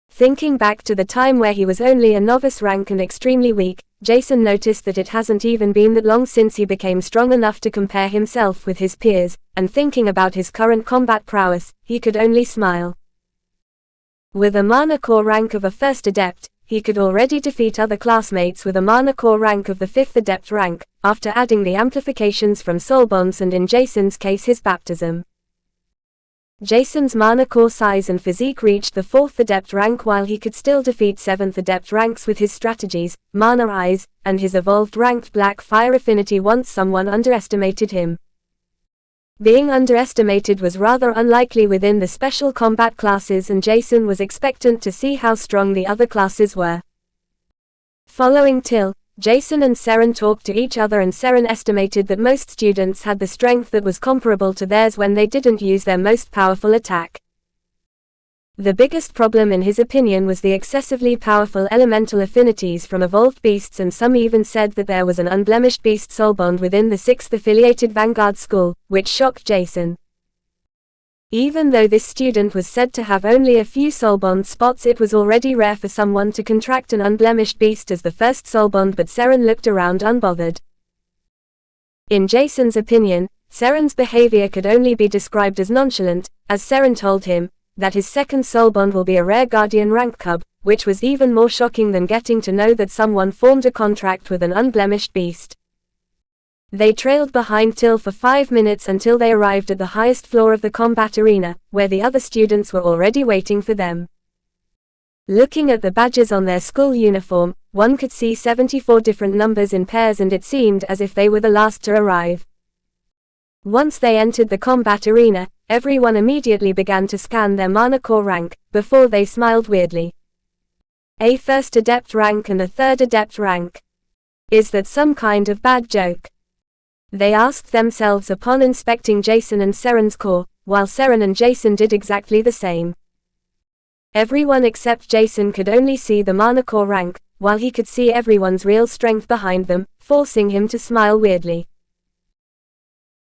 Thinking back to the time where he was only a novice rank and extremely weak, Jason noticed that it hasn't even been that long since he became strong enough to compare himself with his peers, and thinking about his current combat prowess, he could only smile. With a Mana Core rank of a 1st Adept, he could already defeat other classmates with a Mana Core rank of the 5th Adept rank, after adding the amplifications from soul bonds and in Jason's case his baptism. Jason's Mana Core size and physique reached the 4th Adept rank, while he could still defeat 7th Adept ranks with his strategies, Mana Eyes, and his evolved ranked Black Fire affinity once someone underestimated him. Being underestimated was rather unlikely within the special combat classes, and Jason was expectant to see how strong the other classes were. Following Till, Jason and Seren talked to each other, and Seren estimated that most students had the strength that was comparable to theirs when they didn't use their most powerful attack. The biggest problem in his opinion was the excessively powerful elemental affinities from evolved beasts, and some even said that there was an unblemished beast soul bond within the 6th affiliated Vanguard school, which shocked Jason. Even though this student was said to have only a few soulbond spots, it was already rare for someone to contract an unblemished beast as the first soulbond, but Seren looked around unbothered. In Jason's opinion, Seren's behavior could only be described as nonchalant, as Seren told him that his second soulbond will be a rare guardian rank cub, which was even more shocking than getting to know that someone formed a contract with an unblemished beast. They trailed behind Till for 5 minutes until they arrived at the highest floor of the combat arena, where the other students were already waiting for them. Looking at the badges on their school uniform, one could see 74 different numbers in pairs, and it seemed as if they were the last to arrive. Once they entered the combat arena, everyone immediately began to scan their Mana Core rank, before they smiled weirdly. A 1st Adept rank and a 3rd Adept rank. Is that some kind of bad joke? They asked themselves upon inspecting Jason and Seren's core, while Seren and Jason did exactly the same. Everyone except Jason could only see the Mana Core rank, while he could see everyone's real strength behind them, forcing him to smile weirdly.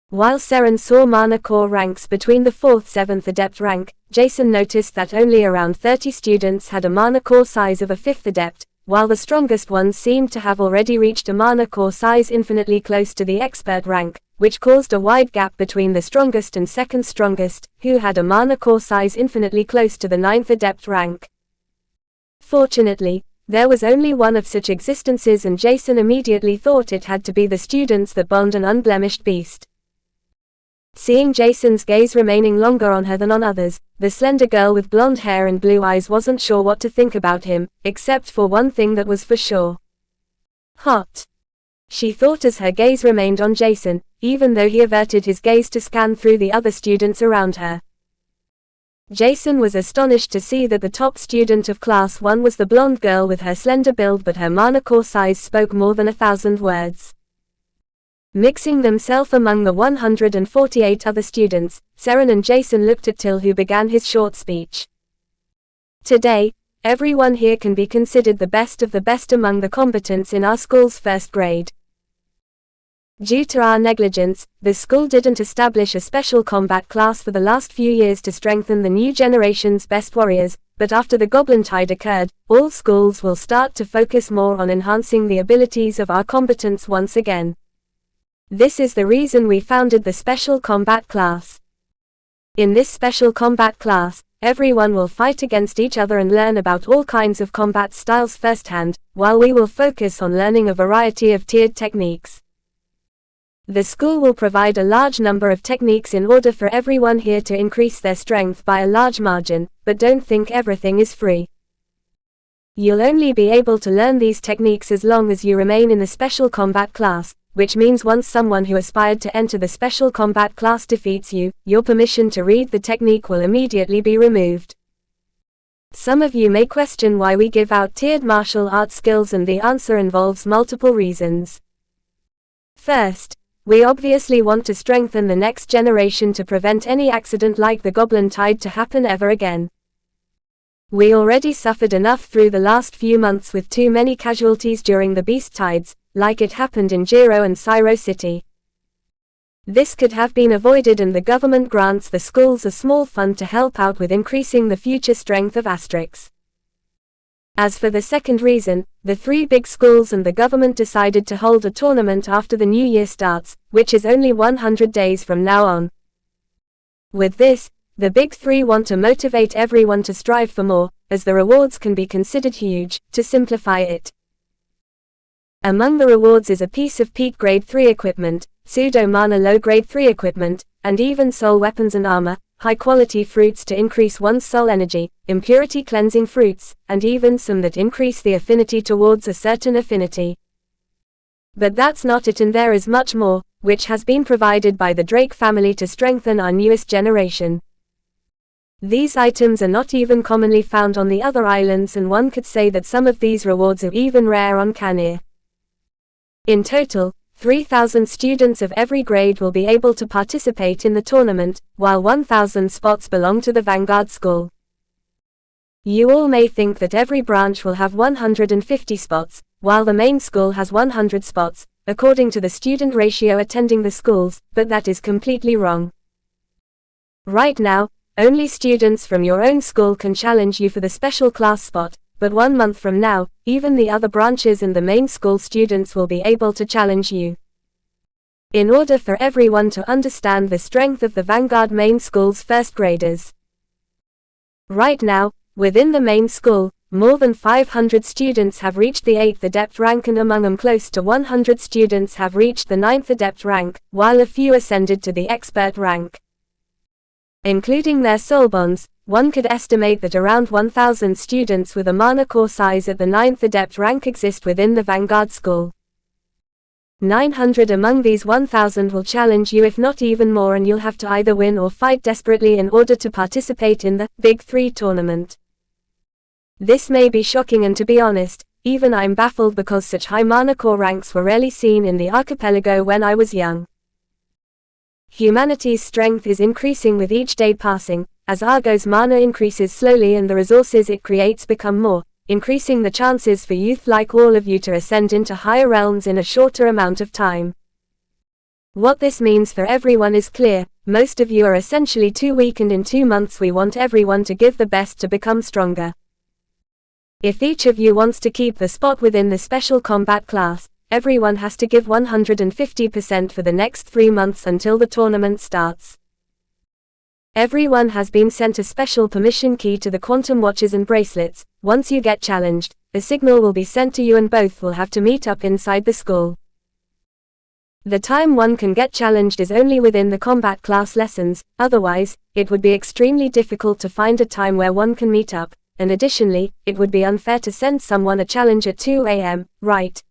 While Seren saw Mana Core ranks between the 4th-7th Adept rank, Jason noticed that only around 30 students had a Mana Core size of a 5th Adept, while the strongest ones seemed to have already reached a Mana Core size infinitely close to the Expert rank, which caused a wide gap between the strongest and second strongest, who had a Mana Core size infinitely close to the 9th Adept rank. Fortunately, There was only one of such existences, and Jason immediately thought it had to be the students that bond an unblemished beast. Seeing Jason's gaze remaining longer on her than on others, the slender girl with blonde hair and blue eyes wasn't sure what to think about him, except for one thing that was for sure. Hot. She thought as her gaze remained on Jason, even though he averted his gaze to scan through the other students around her. Jason was astonished to see that the top student of Class 1 was the blonde girl with her slender build, but her mana core size spoke more than 1,000 words. Mixing themselves among the 148 other students, Seren and Jason looked at Till, who began his short speech. Today, everyone here can be considered the best of the best among the combatants in our school's first grade. Due to our negligence, the school didn't establish a special combat class for the last few years to strengthen the new generation's best warriors, but after the Goblin Tide occurred, all schools will start to focus more on enhancing the abilities of our combatants once again. This is the reason we founded the Special Combat class. In this Special Combat class, everyone will fight against each other and learn about all kinds of combat styles firsthand, while we will focus on learning a variety of tiered techniques. The school will provide a large number of techniques in order for everyone here to increase their strength by a large margin, but don't think everything is free. You'll only be able to learn these techniques as long as you remain in the Special Combat class, which means once someone who aspired to enter the Special Combat class defeats you, your permission to read the technique will immediately be removed. Some of you may question why we give out tiered martial arts skills, and the answer involves multiple reasons. First, we obviously want to strengthen the next generation to prevent any accident like the Goblin Tide to happen ever again. We already suffered enough through the last few months with too many casualties during the Beast Tides, like it happened in Jiro and Syro City. This could have been avoided, and the government grants the schools a small fund to help out with increasing the future strength of Asterix. As for the second reason, the 3 big schools and the government decided to hold a tournament after the new year starts, which is only 100 days from now on. With this, the big 3 want to motivate everyone to strive for more, as the rewards can be considered huge. To simplify it, among the rewards is a piece of peak grade 3 equipment, pseudo mana low grade 3 equipment, and even soul weapons and armor, high quality fruits to increase one's soul energy, impurity cleansing fruits, and even some that increase the affinity towards a certain affinity. But that's not it, and there is much more, which has been provided by the Drake family to strengthen our newest generation. These items are not even commonly found on the other islands, and one could say that some of these rewards are even rare on Canir. In total, 3,000 students of every grade will be able to participate in the tournament, while 1,000 spots belong to the Vanguard School. You all may think that every branch will have 150 spots, while the main school has 100 spots, according to the student ratio attending the schools, but that is completely wrong. Right now, only students from your own school can challenge you for the special class spot, but 1 month from now, even the other branches and the main school students will be able to challenge you. In order for everyone to understand the strength of the Vanguard main school's first graders. Right now, within the main school, more than 500 students have reached the 8th Adept rank, and among them close to 100 students have reached the 9th Adept rank, while a few ascended to the Expert rank. Including their soul bonds, one could estimate that around 1,000 students with a mana core size at the 9th Adept rank exist within the Vanguard School. 900 among these 1,000 will challenge you, if not even more, and you'll have to either win or fight desperately in order to participate in the Big 3 tournament. This may be shocking, and to be honest, even I'm baffled, because such high mana core ranks were rarely seen in the archipelago when I was young. Humanity's strength is increasing with each day passing, as Argo's mana increases slowly and the resources it creates become more, increasing the chances for youth like all of you to ascend into higher realms in a shorter amount of time. What this means for everyone is clear: most of you are essentially too weak, and in 2 months we want everyone to give the best to become stronger. If each of you wants to keep the spot within the special combat class, everyone has to give 150% for the next 3 months until the tournament starts. Everyone has been sent a special permission key to the quantum watches and bracelets. Once you get challenged, a signal will be sent to you and both will have to meet up inside the school. The time one can get challenged is only within the combat class lessons, otherwise, it would be extremely difficult to find a time where one can meet up, and additionally, it would be unfair to send someone a challenge at 2 a.m., right?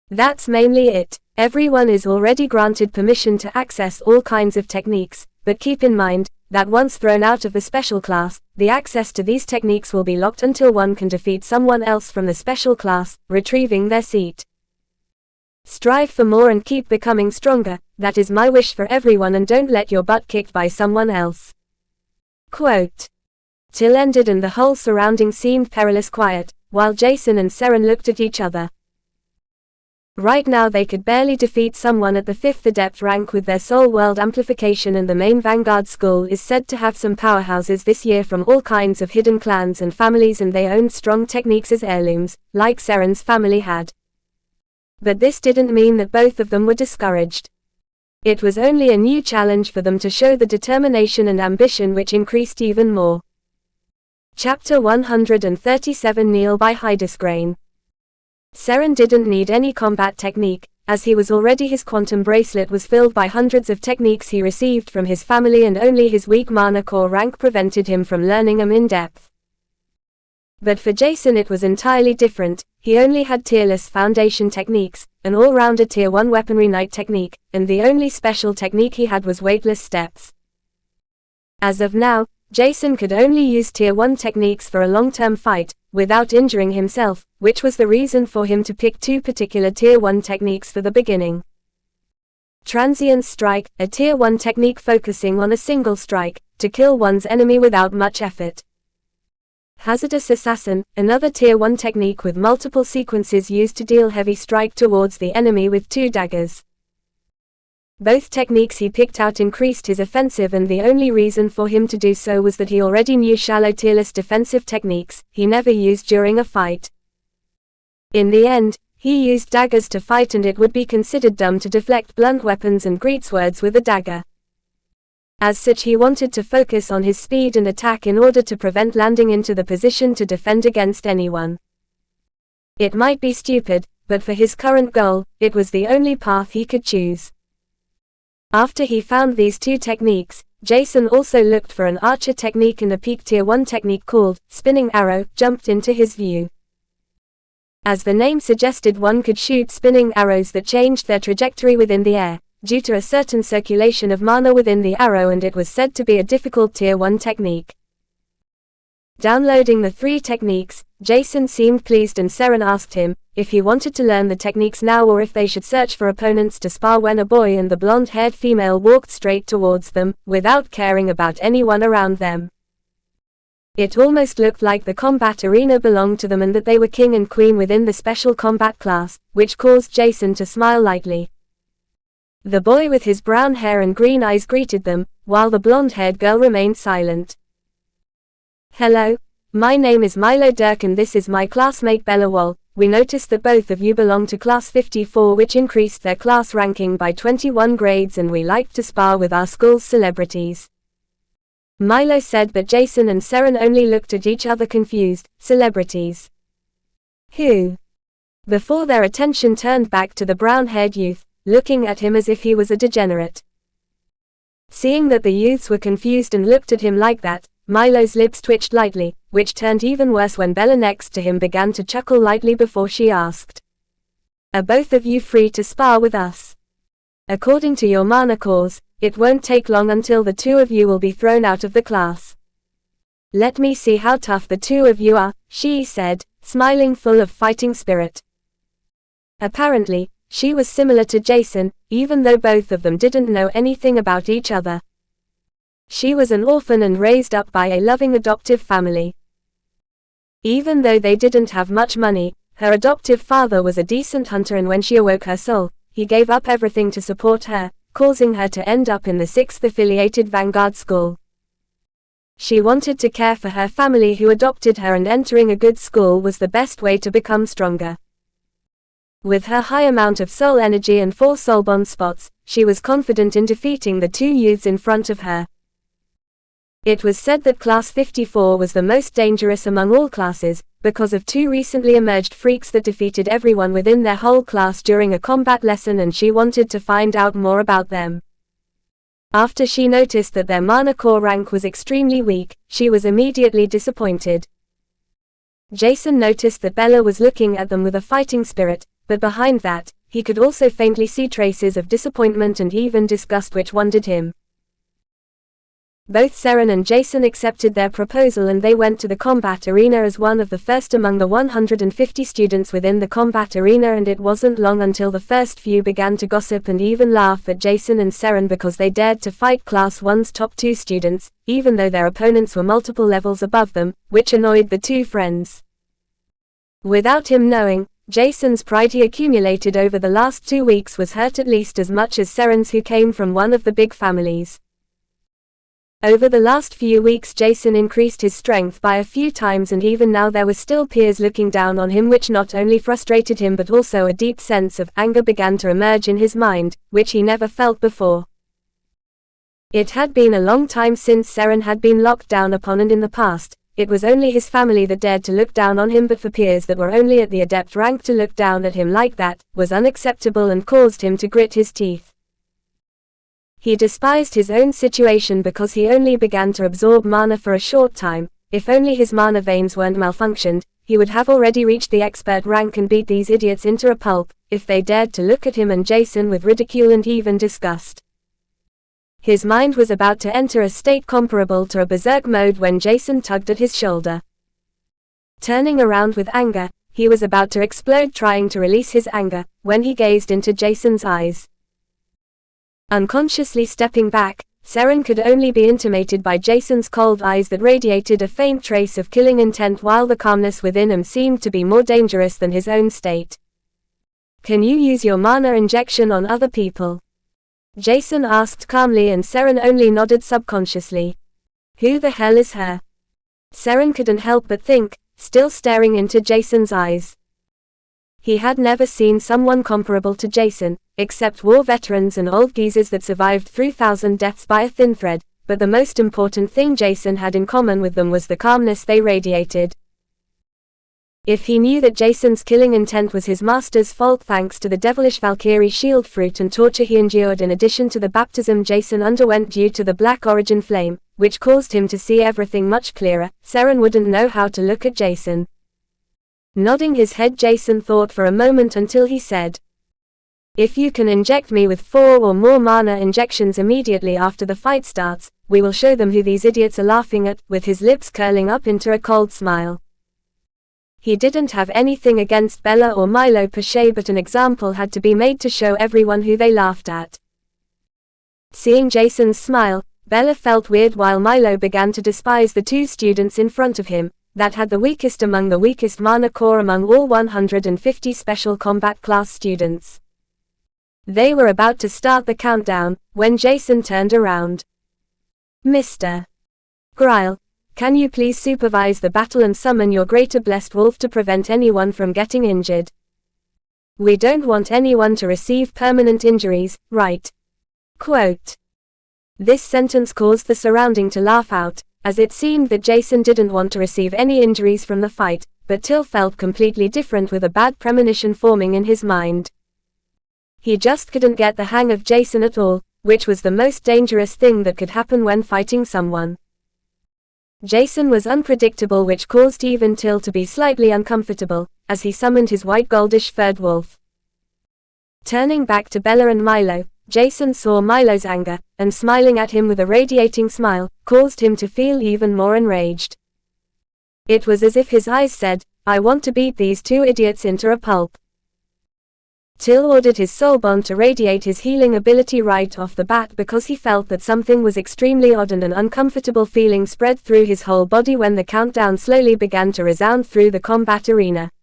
That's mainly it. Everyone is already granted permission to access all kinds of techniques, but keep in mind that once thrown out of the special class, the access to these techniques will be locked until one can defeat someone else from the special class, retrieving their seat. Strive for more and keep becoming stronger, that is my wish for everyone, and don't let your butt kicked by someone else. Quote. Till ended and the whole surrounding seemed perilous quiet, while Jason and Seren looked at each other. Right now they could barely defeat someone at the 5th Adept rank with their soul world amplification, and the main Vanguard school is said to have some powerhouses this year from all kinds of hidden clans and families, and they owned strong techniques as heirlooms, like Seren's family had. But this didn't mean that both of them were discouraged. It was only a new challenge for them to show the determination and ambition which increased even more. Chapter 137 Kneel by Hydesgrain. Seren didn't need any combat technique, as he was already his quantum bracelet was filled by hundreds of techniques he received from his family, and only his weak mana core rank prevented him from learning them in depth. But for Jason it was entirely different. He only had tierless foundation techniques, an all-rounder tier 1 weaponry knight technique, and the only special technique he had was weightless steps. As of now, Jason could only use tier 1 techniques for a long-term fight, without injuring himself, which was the reason for him to pick two particular tier 1 techniques for the beginning. Transient Strike, a tier 1 technique focusing on a single strike, to kill one's enemy without much effort. Hazardous Assassin, another tier 1 technique with multiple sequences used to deal heavy strike towards the enemy with 2 daggers. Both techniques he picked out increased his offensive, and the only reason for him to do so was that he already knew shallow tierless defensive techniques he never used during a fight. In the end, he used daggers to fight, and it would be considered dumb to deflect blunt weapons and greatswords with a dagger. As such, he wanted to focus on his speed and attack in order to prevent landing into the position to defend against anyone. It might be stupid, but for his current goal, it was the only path he could choose. After he found these two techniques, Jason also looked for an archer technique, and a peak tier 1 technique called Spinning Arrow jumped into his view. As the name suggested, one could shoot spinning arrows that changed their trajectory within the air, due to a certain circulation of mana within the arrow, and it was said to be a difficult tier 1 technique. Downloading the 3 techniques, Jason seemed pleased, and Seren asked him if he wanted to learn the techniques now or if they should search for opponents to spar, when a boy and the blonde-haired female walked straight towards them, without caring about anyone around them. It almost looked like the combat arena belonged to them, and that they were king and queen within the special combat class, which caused Jason to smile lightly. The boy with his brown hair and green eyes greeted them, while the blonde-haired girl remained silent. Hello, my name is Milo Dirk and this is my classmate Bella Wall. We noticed that both of you belong to class 54, which increased their class ranking by 21 grades, and we like to spar with our school's celebrities. Milo said, but Jason and Seren only looked at each other confused. Celebrities? Who? Before their attention turned back to the brown-haired youth, looking at him as if he was a degenerate. Seeing that the youths were confused and looked at him like that, Milo's lips twitched lightly, which turned even worse when Bella next to him began to chuckle lightly before she asked, "Are both of you free to spar with us? According to your mana cores, it won't take long until the two of you will be thrown out of the class. Let me see how tough the two of you are," she said, smiling full of fighting spirit. Apparently, she was similar to Jason, even though both of them didn't know anything about each other. She was an orphan and raised up by a loving adoptive family. Even though they didn't have much money, her adoptive father was a decent hunter, and when she awoke her soul, he gave up everything to support her, causing her to end up in the 6th affiliated Vanguard school. She wanted to care for her family who adopted her, and entering a good school was the best way to become stronger. With her high amount of soul energy and 4 soul bond spots, she was confident in defeating the two youths in front of her. It was said that Class 54 was the most dangerous among all classes, because of two recently emerged freaks that defeated everyone within their whole class during a combat lesson, and she wanted to find out more about them. After she noticed that their mana core rank was extremely weak, she was immediately disappointed. Jason noticed that Bella was looking at them with a fighting spirit, but behind that, he could also faintly see traces of disappointment and even disgust which wondered him. Both Seren and Jason accepted their proposal, and they went to the combat arena as one of the first among the 150 students within the combat arena, and it wasn't long until the first few began to gossip and even laugh at Jason and Seren because they dared to fight Class 1's top 2 students, even though their opponents were multiple levels above them, which annoyed the two friends. Without him knowing, Jason's pride he accumulated over the last 2 weeks was hurt at least as much as Seren's, who came from one of the big families. Over the last few weeks Jason increased his strength by a few times, and even now there were still peers looking down on him, which not only frustrated him but also a deep sense of anger began to emerge in his mind, which he never felt before. It had been a long time since Seren had been looked down upon, and in the past, it was only his family that dared to look down on him, but for peers that were only at the adept rank to look down at him like that was unacceptable and caused him to grit his teeth. He despised his own situation because he only began to absorb mana for a short time. If only his mana veins weren't malfunctioned, he would have already reached the expert rank and beat these idiots into a pulp, if they dared to look at him and Jason with ridicule and even disgust. His mind was about to enter a state comparable to a berserk mode when Jason tugged at his shoulder. Turning around with anger, he was about to explode trying to release his anger, when he gazed into Jason's eyes. Unconsciously stepping back, Seren could only be intimated by Jason's cold eyes that radiated a faint trace of killing intent, while the calmness within him seemed to be more dangerous than his own state. "Can you use your mana injection on other people?" Jason asked calmly, and Seren only nodded subconsciously. Who the hell is her? Seren couldn't help but think, still staring into Jason's eyes. He had never seen someone comparable to Jason, except war veterans and old geezers that survived 3,000 deaths by a thin thread, but the most important thing Jason had in common with them was the calmness they radiated. If he knew that Jason's killing intent was his master's fault thanks to the devilish Valkyrie shield fruit and torture he endured in addition to the baptism Jason underwent due to the Black Origin flame, which caused him to see everything much clearer, Seren wouldn't know how to look at Jason. Nodding his head, Jason thought for a moment until he said, "If you can inject me with 4 or more mana injections immediately after the fight starts, we will show them who these idiots are laughing at," with his lips curling up into a cold smile. He didn't have anything against Bella or Milo per se, but an example had to be made to show everyone who they laughed at. Seeing Jason's smile, Bella felt weird while Milo began to despise the two students in front of him, that had the weakest among the weakest mana core among all 150 special combat class students. They were about to start the countdown, when Jason turned around. "Mr. Grile, can you please supervise the battle and summon your greater blessed wolf to prevent anyone from getting injured? We don't want anyone to receive permanent injuries, right?" Quote. This sentence caused the surrounding to laugh out, as it seemed that Jason didn't want to receive any injuries from the fight, but Till felt completely different with a bad premonition forming in his mind. He just couldn't get the hang of Jason at all, which was the most dangerous thing that could happen when fighting someone. Jason was unpredictable, which caused even Till to be slightly uncomfortable, as he summoned his white goldish furred wolf. Turning back to Bella and Milo, Jason saw Milo's anger, and smiling at him with a radiating smile, caused him to feel even more enraged. It was as if his eyes said, "I want to beat these two idiots into a pulp." Till ordered his soul bond to radiate his healing ability right off the bat because he felt that something was extremely odd, and an uncomfortable feeling spread through his whole body when the countdown slowly began to resound through the combat arena.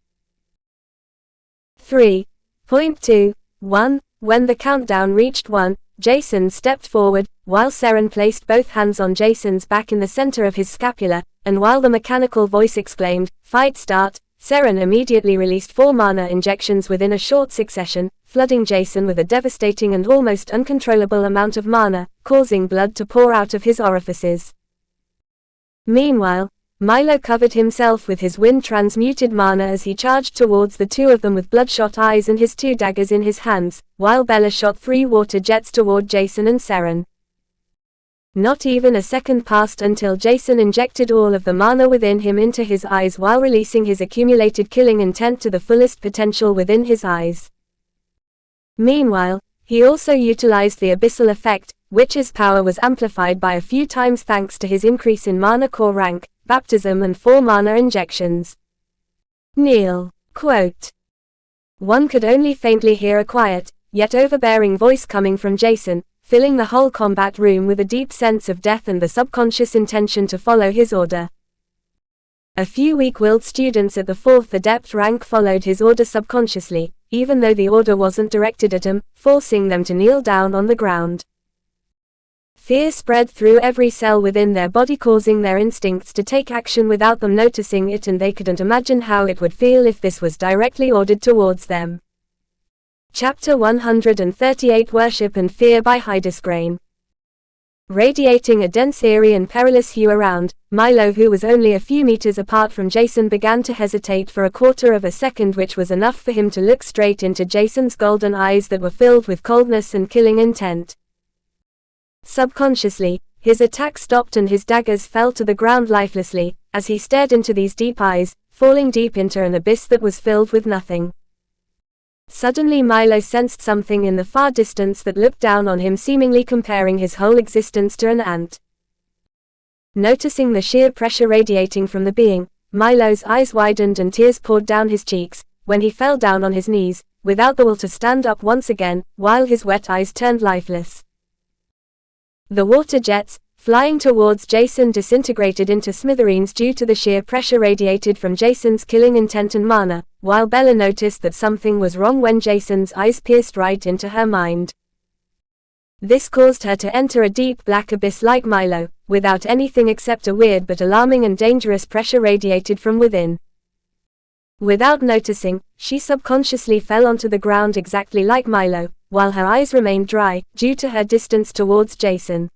3.2.1 When the countdown reached 1, Jason stepped forward, while Seren placed both hands on Jason's back in the center of his scapula, and while the mechanical voice exclaimed, "Fight start," Seren immediately released 4 mana injections within a short succession, flooding Jason with a devastating and almost uncontrollable amount of mana, causing blood to pour out of his orifices. Meanwhile, Milo covered himself with his wind-transmuted mana as he charged towards the two of them with bloodshot eyes and his two daggers in his hands, while Bella shot 3 water jets toward Jason and Seren. Not even a second passed until Jason injected all of the mana within him into his eyes while releasing his accumulated killing intent to the fullest potential within his eyes. Meanwhile, he also utilized the Abyssal Effect, which's power was amplified by a few times thanks to his increase in mana core rank, baptism and 4 mana injections. Neil, quote. One could only faintly hear a quiet, yet overbearing voice coming from Jason, filling the whole combat room with a deep sense of death and the subconscious intention to follow his order. A few weak-willed students at the 4th Adept rank followed his order subconsciously, even though the order wasn't directed at them, forcing them to kneel down on the ground. Fear spread through every cell within their body, causing their instincts to take action without them noticing it, and they couldn't imagine how it would feel if this was directly ordered towards them. Chapter 138 Worship and Fear by Hydesgrain. Radiating a dense, eerie and perilous hue around, Milo, who was only a few meters apart from Jason, began to hesitate for a quarter of a second, which was enough for him to look straight into Jason's golden eyes that were filled with coldness and killing intent. Subconsciously, his attack stopped and his daggers fell to the ground lifelessly, as he stared into these deep eyes, falling deep into an abyss that was filled with nothing. Suddenly Milo sensed something in the far distance that looked down on him, seemingly comparing his whole existence to an ant. Noticing the sheer pressure radiating from the being, Milo's eyes widened and tears poured down his cheeks, when he fell down on his knees, without the will to stand up once again, while his wet eyes turned lifeless. The water jets, flying towards Jason, disintegrated into smithereens due to the sheer pressure radiated from Jason's killing intent and mana, while Bella noticed that something was wrong when Jason's eyes pierced right into her mind. This caused her to enter a deep black abyss like Milo, without anything except a weird but alarming and dangerous pressure radiated from within. Without noticing, she subconsciously fell onto the ground exactly like Milo, while her eyes remained dry, due to her distance towards Jason.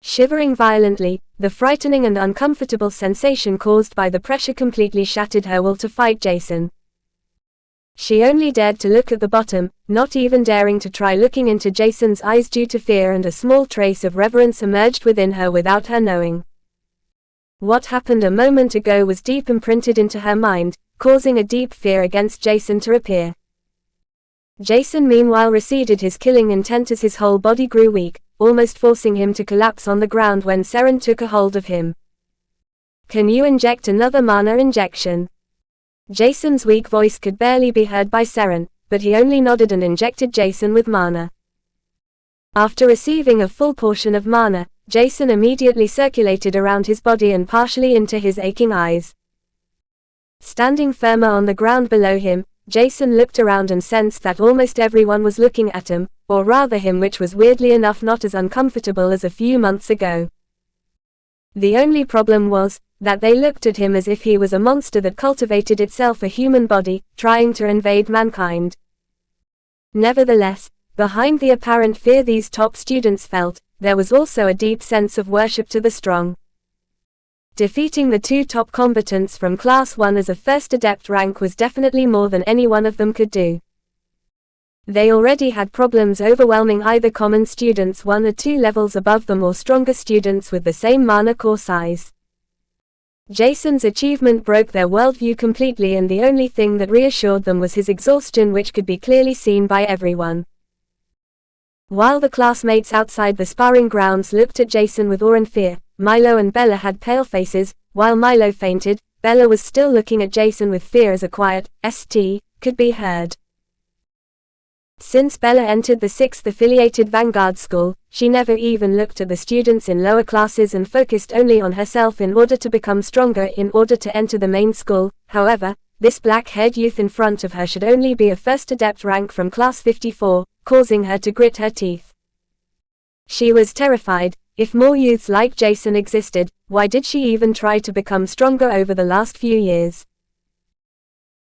Shivering violently, the frightening and uncomfortable sensation caused by the pressure completely shattered her will to fight Jason. She only dared to look at the bottom, not even daring to try looking into Jason's eyes due to fear, and a small trace of reverence emerged within her without her knowing. What happened a moment ago was deep imprinted into her mind, causing a deep fear against Jason to appear. Jason meanwhile receded his killing intent as his whole body grew weak, almost forcing him to collapse on the ground when Seren took a hold of him. "Can you inject another mana injection?" Jason's weak voice could barely be heard by Seren, but he only nodded and injected Jason with mana. After receiving a full portion of mana, Jason immediately circulated around his body and partially into his aching eyes. Standing firmer on the ground below him, Jason looked around and sensed that almost everyone was looking at him, or rather him, which was weirdly enough not as uncomfortable as a few months ago. The only problem was that they looked at him as if he was a monster that cultivated itself a human body, trying to invade mankind. Nevertheless, behind the apparent fear these top students felt, there was also a deep sense of worship to the strong. Defeating the 2 top combatants from Class 1 as a first Adept rank was definitely more than any one of them could do. They already had problems overwhelming either common students 1 or 2 levels above them or stronger students with the same mana core size. Jason's achievement broke their worldview completely, and the only thing that reassured them was his exhaustion, which could be clearly seen by everyone. While the classmates outside the sparring grounds looked at Jason with awe and fear, Milo and Bella had pale faces. While Milo fainted, Bella was still looking at Jason with fear as a quiet "St" could be heard. Since Bella entered the 6th affiliated Vanguard school, she never even looked at the students in lower classes and focused only on herself in order to become stronger in order to enter the main school. However, this black-haired youth in front of her should only be a first Adept rank from Class 54, causing her to grit her teeth. She was terrified. If more youths like Jason existed, why did she even try to become stronger over the last few years?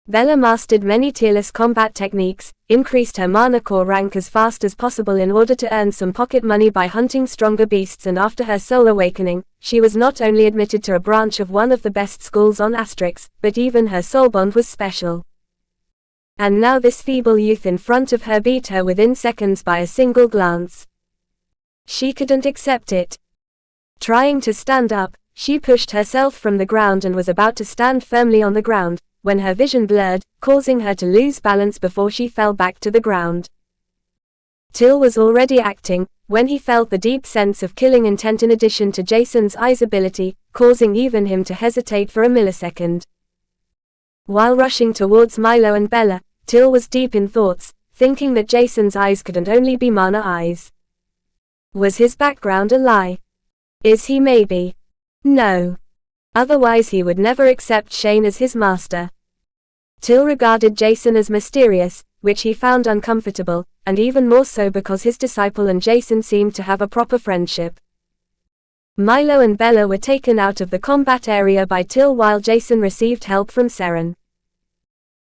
Bella mastered many tierless combat techniques, increased her mana core rank as fast as possible in order to earn some pocket money by hunting stronger beasts, and after her soul awakening, she was not only admitted to a branch of one of the best schools on Asterix, but even her soul bond was special. And now this feeble youth in front of her beat her within seconds by a single glance. She couldn't accept it. Trying to stand up, she pushed herself from the ground and was about to stand firmly on the ground, when her vision blurred, causing her to lose balance before she fell back to the ground. Till was already acting, when he felt the deep sense of killing intent in addition to Jason's eyes ability, causing even him to hesitate for a millisecond. While rushing towards Milo and Bella, Till was deep in thoughts, thinking that Jason's eyes couldn't only be mana eyes. Was his background a lie? Is he maybe? No. Otherwise he would never accept Shane as his master. Till regarded Jason as mysterious, which he found uncomfortable, and even more so because his disciple and Jason seemed to have a proper friendship. Milo and Bella were taken out of the combat area by Till while Jason received help from Seren.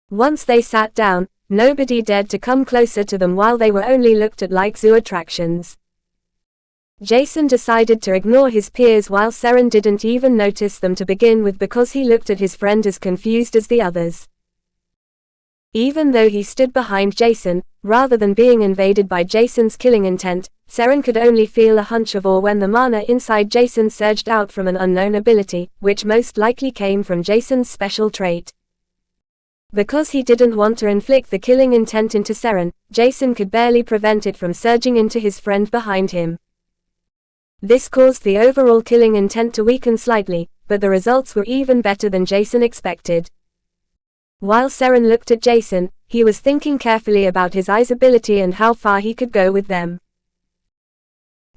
Once they sat down, nobody dared to come closer to them while they were only looked at like zoo attractions. Jason decided to ignore his peers while Seren didn't even notice them to begin with because he looked at his friend as confused as the others. Even though he stood behind Jason, rather than being invaded by Jason's killing intent, Seren could only feel a hunch of awe when the mana inside Jason surged out from an unknown ability, which most likely came from Jason's special trait. Because he didn't want to inflict the killing intent into Seren, Jason could barely prevent it from surging into his friend behind him. This caused the overall killing intent to weaken slightly, but the results were even better than Jason expected. While Seren looked at Jason, he was thinking carefully about his eyes ability and how far he could go with them.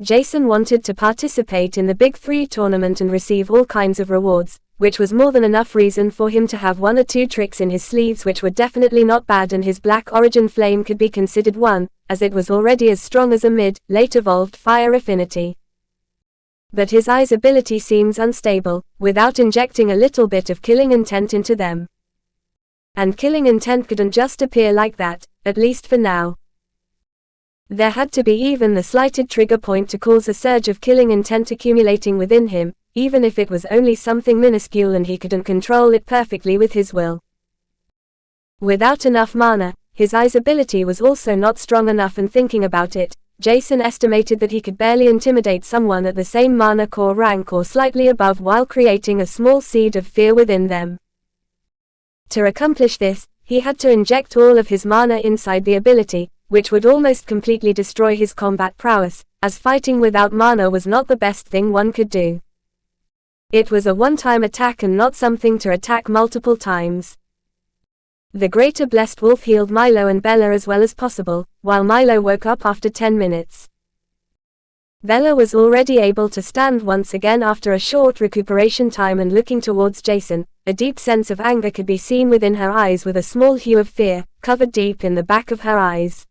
Jason wanted to participate in the Big 3 tournament and receive all kinds of rewards, which was more than enough reason for him to have one or two tricks in his sleeves which were definitely not bad, and his Black Origin Flame could be considered one, as it was already as strong as a mid-late evolved Fire Affinity. But his eyes ability seems unstable, without injecting a little bit of killing intent into them. And killing intent couldn't just appear like that, at least for now. There had to be even the slighted trigger point to cause a surge of killing intent accumulating within him, even if it was only something minuscule and he couldn't control it perfectly with his will. Without enough mana, his eyes ability was also not strong enough, and thinking about it, Jason estimated that he could barely intimidate someone at the same mana core rank or slightly above while creating a small seed of fear within them. To accomplish this, he had to inject all of his mana inside the ability, which would almost completely destroy his combat prowess, as fighting without mana was not the best thing one could do. It was a one-time attack and not something to attack multiple times. The Greater Blessed Wolf healed Milo and Bella as well as possible, while Milo woke up after 10 minutes. Bella was already able to stand once again after a short recuperation time, and looking towards Jason, a deep sense of anger could be seen within her eyes with a small hue of fear, covered deep in the back of her eyes.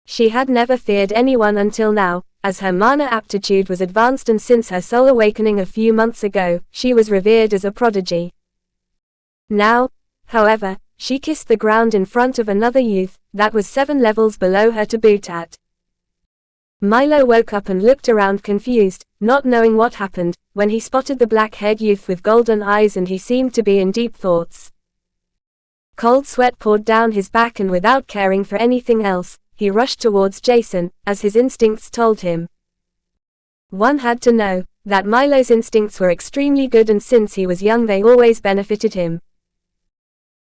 She had never feared anyone until now, as her mana aptitude was advanced, and since her soul awakening a few months ago, she was revered as a prodigy. Now, however, she kissed the ground in front of another youth, that was 7 levels below her to boot at. Milo woke up and looked around confused, not knowing what happened, when he spotted the black-haired youth with golden eyes, and he seemed to be in deep thoughts. Cold sweat poured down his back, and without caring for anything else, he rushed towards Jason, as his instincts told him. One had to know that Milo's instincts were extremely good, and since he was young they always benefited him.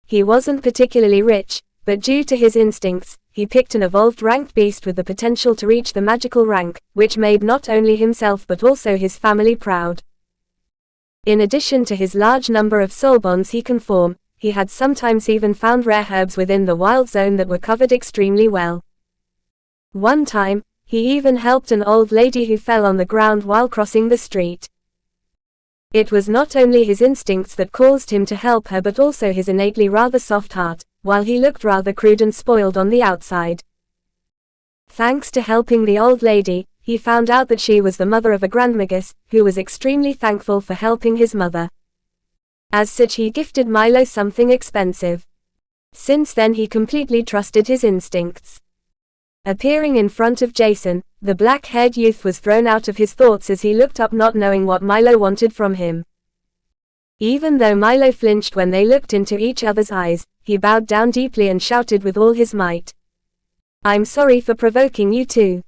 He wasn't particularly rich, but due to his instincts, he picked an evolved ranked beast with the potential to reach the magical rank, which made not only himself but also his family proud. In addition to his large number of soul bonds he can form, he had sometimes even found rare herbs within the wild zone that were covered extremely well. One time, he even helped an old lady who fell on the ground while crossing the street. It was not only his instincts that caused him to help her but also his innately rather soft heart, while he looked rather crude and spoiled on the outside. Thanks to helping the old lady, he found out that she was the mother of a Grandmagus, who was extremely thankful for helping his mother. As such he gifted Milo something expensive. Since then he completely trusted his instincts. Appearing in front of Jason, the black-haired youth was thrown out of his thoughts as he looked up, not knowing what Milo wanted from him. Even though Milo flinched when they looked into each other's eyes, he bowed down deeply and shouted with all his might, "I'm sorry for provoking you two."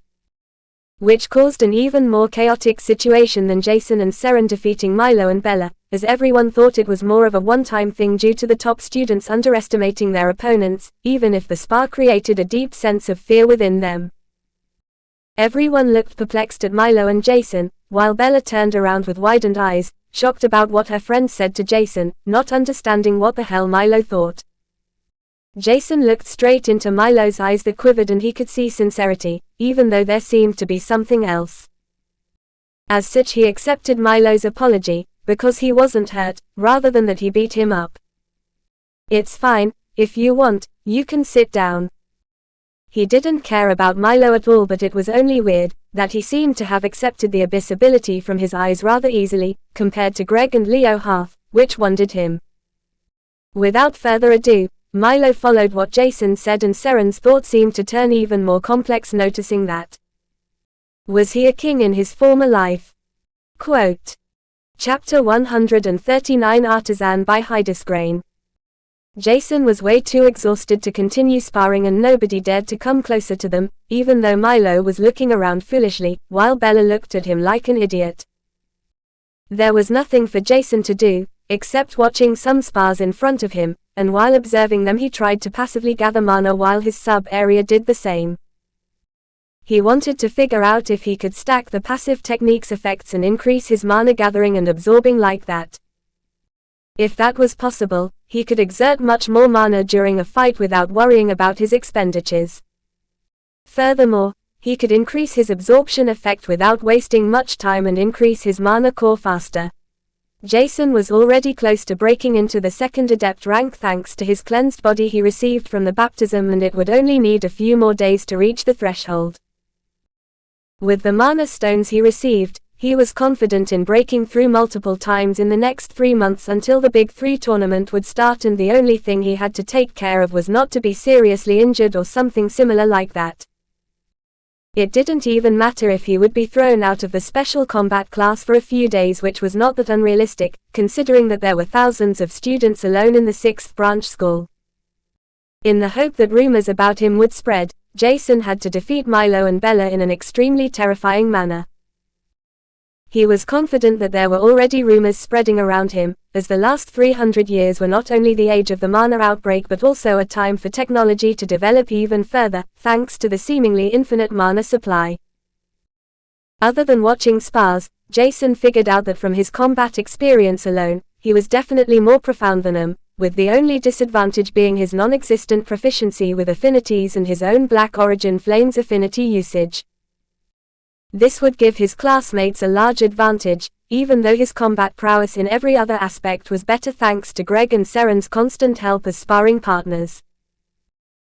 Which caused an even more chaotic situation than Jason and Seren defeating Milo and Bella, as everyone thought it was more of a one-time thing due to the top students underestimating their opponents, even if the spar created a deep sense of fear within them. Everyone looked perplexed at Milo and Jason, while Bella turned around with widened eyes, shocked about what her friend said to Jason, not understanding what the hell Milo thought. Jason looked straight into Milo's eyes that quivered, and he could see sincerity, even though there seemed to be something else. As such, he accepted Milo's apology, because he wasn't hurt, rather than that he beat him up. "It's fine, if you want, you can sit down." He didn't care about Milo at all, but it was only weird that he seemed to have accepted the abyss ability from his eyes rather easily, compared to Greg and Leo Hearth, which wondered him. Without further ado, Milo followed what Jason said, and Seren's thought seemed to turn even more complex, noticing that was he a king in his former life? Quote. Chapter 139 Artisan by Hydesgrain. Jason was way too exhausted to continue sparring, and nobody dared to come closer to them, even though Milo was looking around foolishly, while Bella looked at him like an idiot. There was nothing for Jason to do, except watching some spars in front of him, and while observing them he tried to passively gather mana while his sub-area did the same. He wanted to figure out if he could stack the passive techniques' effects and increase his mana gathering and absorbing like that. If that was possible, he could exert much more mana during a fight without worrying about his expenditures. Furthermore, he could increase his absorption effect without wasting much time and increase his mana core faster. Jason was already close to breaking into the second adept rank thanks to his cleansed body he received from the baptism, and it would only need a few more days to reach the threshold. With the mana stones he received, he was confident in breaking through multiple times in the next 3 months until the Big 3 tournament would start, and the only thing he had to take care of was not to be seriously injured or something similar like that. It didn't even matter if he would be thrown out of the special combat class for a few days, which was not that unrealistic, considering that there were thousands of students alone in the 6th branch school. In the hope that rumors about him would spread, Jason had to defeat Milo and Bella in an extremely terrifying manner. He was confident that there were already rumors spreading around him, as the last 300 years were not only the age of the mana outbreak but also a time for technology to develop even further, thanks to the seemingly infinite mana supply. Other than watching spars, Jason figured out that from his combat experience alone, he was definitely more profound than them, with the only disadvantage being his non-existent proficiency with affinities and his own Black Origin Flames affinity usage. This would give his classmates a large advantage, even though his combat prowess in every other aspect was better thanks to Greg and Seren's constant help as sparring partners.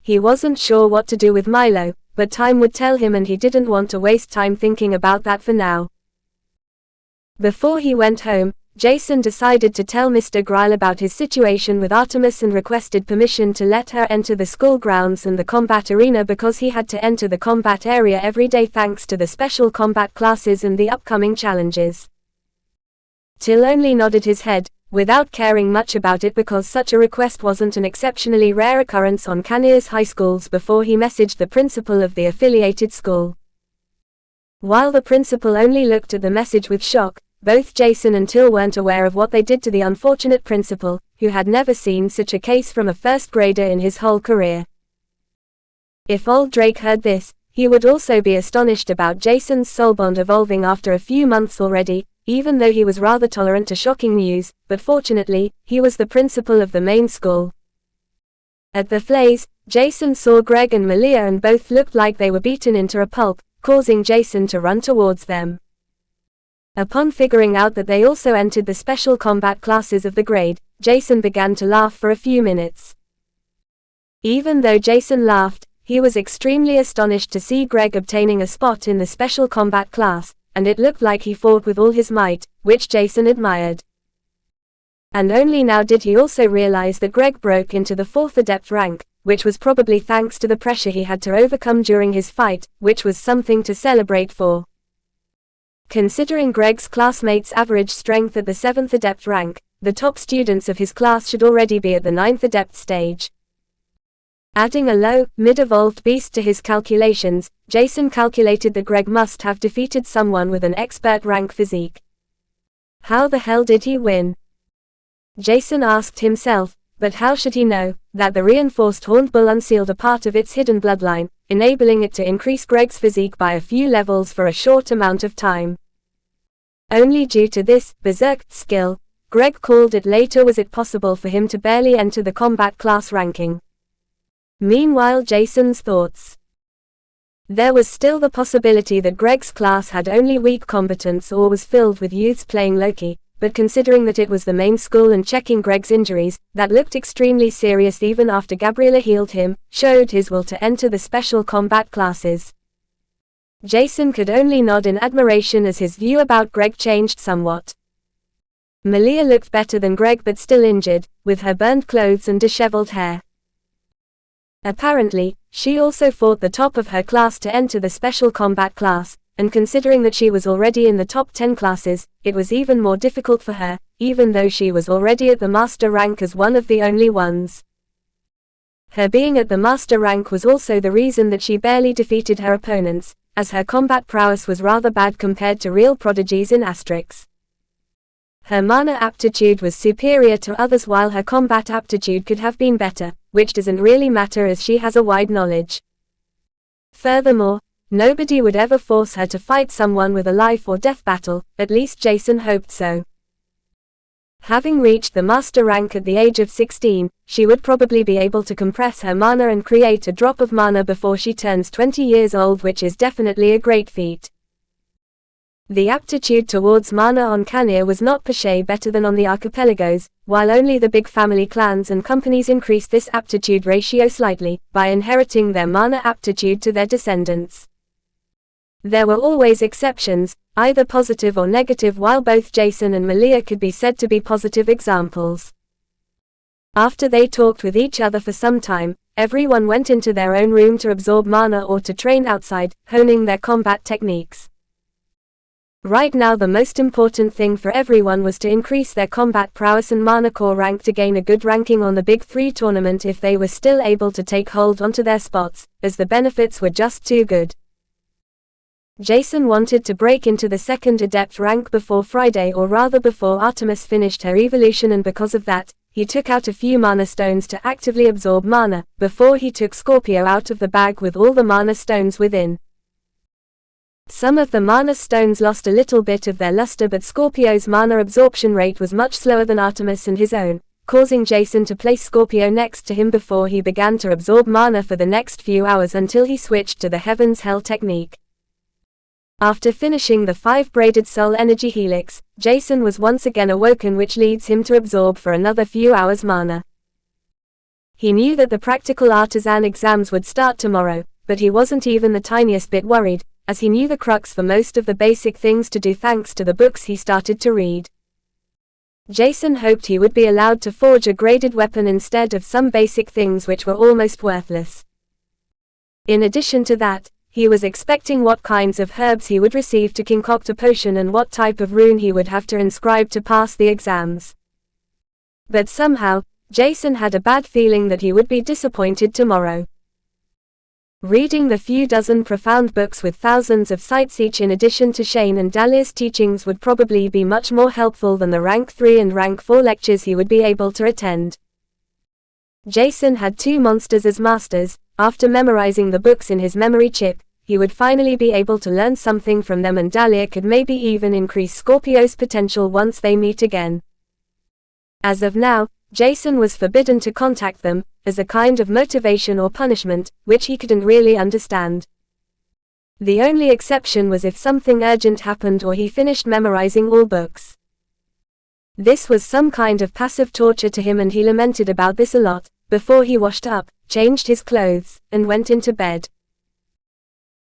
He wasn't sure what to do with Milo, but time would tell him, and he didn't want to waste time thinking about that for now. Before he went home, Jason decided to tell Mr. Gryle about his situation with Artemis and requested permission to let her enter the school grounds and the combat arena because he had to enter the combat area every day thanks to the special combat classes and the upcoming challenges. Till only nodded his head, without caring much about it because such a request wasn't an exceptionally rare occurrence on Canier's high schools, before he messaged the principal of the affiliated school. While the principal only looked at the message with shock, both Jason and Till weren't aware of what they did to the unfortunate principal, who had never seen such a case from a first grader in his whole career. If old Drake heard this, he would also be astonished about Jason's soul bond evolving after a few months already, even though he was rather tolerant to shocking news, but fortunately, he was the principal of the main school. At the Flays, Jason saw Greg and Malia, and both looked like they were beaten into a pulp, causing Jason to run towards them. Upon figuring out that they also entered the special combat classes of the grade, Jason began to laugh for a few minutes. Even though Jason laughed, he was extremely astonished to see Greg obtaining a spot in the special combat class, and it looked like he fought with all his might, which Jason admired. And only now did he also realize that Greg broke into the 4th Adept rank, which was probably thanks to the pressure he had to overcome during his fight, which was something to celebrate for. Considering Greg's classmates' average strength at the 7th Adept rank, the top students of his class should already be at the 9th Adept stage. Adding a low, mid-evolved beast to his calculations, Jason calculated that Greg must have defeated someone with an expert rank physique. How the hell did he win? Jason asked himself, but how should he know that the reinforced horned bull unsealed a part of its hidden bloodline, enabling it to increase Greg's physique by a few levels for a short amount of time? Only due to this berserk skill, Greg called it later, was it possible for him to barely enter the combat class ranking. Meanwhile, Jason's thoughts. There was still the possibility that Greg's class had only weak combatants or was filled with youths playing Loki, but considering that it was the main school and checking Greg's injuries, that looked extremely serious even after Gabriella healed him, showed his will to enter the special combat classes. Jason could only nod in admiration as his view about Greg changed somewhat. Malia looked better than Greg but still injured, with her burned clothes and disheveled hair. Apparently, she also fought the top of her class to enter the special combat class, and considering that she was already in the top 10 classes, it was even more difficult for her, even though she was already at the master rank as one of the only ones. Her being at the master rank was also the reason that she barely defeated her opponents, as her combat prowess was rather bad compared to real prodigies in Asterix. Her mana aptitude was superior to others while her combat aptitude could have been better, which doesn't really matter as she has a wide knowledge. Furthermore, nobody would ever force her to fight someone with a life or death battle, at least Jason hoped so. Having reached the master rank at the age of 16, she would probably be able to compress her mana and create a drop of mana before she turns 20 years old, which is definitely a great feat. The aptitude towards mana on Cania was not per se better than on the archipelagos, while only the big family clans and companies increased this aptitude ratio slightly, by inheriting their mana aptitude to their descendants. There were always exceptions, either positive or negative, while both Jason and Malia could be said to be positive examples. After they talked with each other for some time, everyone went into their own room to absorb mana or to train outside, honing their combat techniques. Right now the most important thing for everyone was to increase their combat prowess and mana core rank to gain a good ranking on the Big 3 tournament if they were still able to take hold onto their spots, as the benefits were just too good. Jason wanted to break into the 2nd Adept rank before Friday, or rather before Artemis finished her evolution, and because of that, he took out a few mana stones to actively absorb mana, before he took Scorpio out of the bag with all the mana stones within. Some of the mana stones lost a little bit of their luster, but Scorpio's mana absorption rate was much slower than Artemis and his own, causing Jason to place Scorpio next to him before he began to absorb mana for the next few hours until he switched to the Heaven's Hell technique. After finishing the 5-braided soul energy helix, Jason was once again awoken, which leads him to absorb for another few hours mana. He knew that the practical artisan exams would start tomorrow, but he wasn't even the tiniest bit worried, as he knew the crux for most of the basic things to do thanks to the books he started to read. Jason hoped he would be allowed to forge a graded weapon instead of some basic things which were almost worthless. In addition to that, he was expecting what kinds of herbs he would receive to concoct a potion and what type of rune he would have to inscribe to pass the exams. But somehow, Jason had a bad feeling that he would be disappointed tomorrow. Reading the few dozen profound books with thousands of sites each in addition to Shane and Dahlia's teachings would probably be much more helpful than the rank 3 and rank 4 lectures he would be able to attend. Jason had 2 monsters as masters. After memorizing the books in his memory chip, he would finally be able to learn something from them, and Dahlia could maybe even increase Scorpio's potential once they meet again. As of now, Jason was forbidden to contact them, as a kind of motivation or punishment, which he couldn't really understand. The only exception was if something urgent happened or he finished memorizing all books. This was some kind of passive torture to him, and he lamented about this a lot, before he washed up, changed his clothes, and went into bed.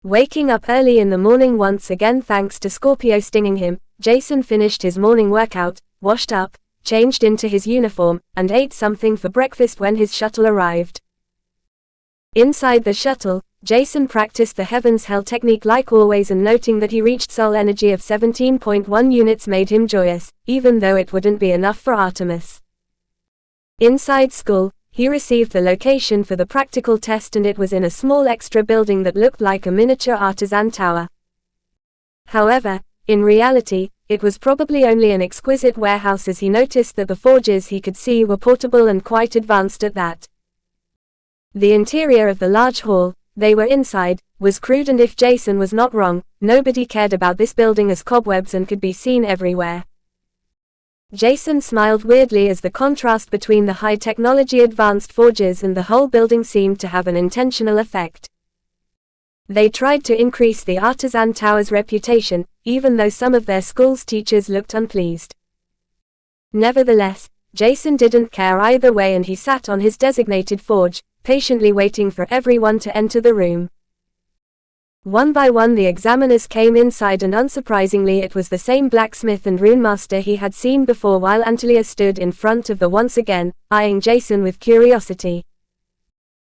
Waking up early in the morning once again thanks to Scorpio stinging him, Jason finished his morning workout, washed up, changed into his uniform, and ate something for breakfast when his shuttle arrived. Inside the shuttle, Jason practiced the Heaven's Hell technique like always, and noting that he reached soul energy of 17.1 units made him joyous, even though it wouldn't be enough for Artemis. Inside school, he received the location for the practical test, and it was in a small extra building that looked like a miniature artisan tower. However, in reality, it was probably only an exquisite warehouse, as he noticed that the forges he could see were portable and quite advanced at that. The interior of the large hall they were inside was crude, and if Jason was not wrong, nobody cared about this building as cobwebs and could be seen everywhere. Jason smiled weirdly as the contrast between the high-technology advanced forges and the whole building seemed to have an intentional effect. They tried to increase the Artisan Tower's reputation, even though some of their school's teachers looked unpleased. Nevertheless, Jason didn't care either way, and he sat on his designated forge, patiently waiting for everyone to enter the room. One by one the examiners came inside, and unsurprisingly it was the same blacksmith and runemaster he had seen before, while Antalya stood in front of the once again, eyeing Jason with curiosity.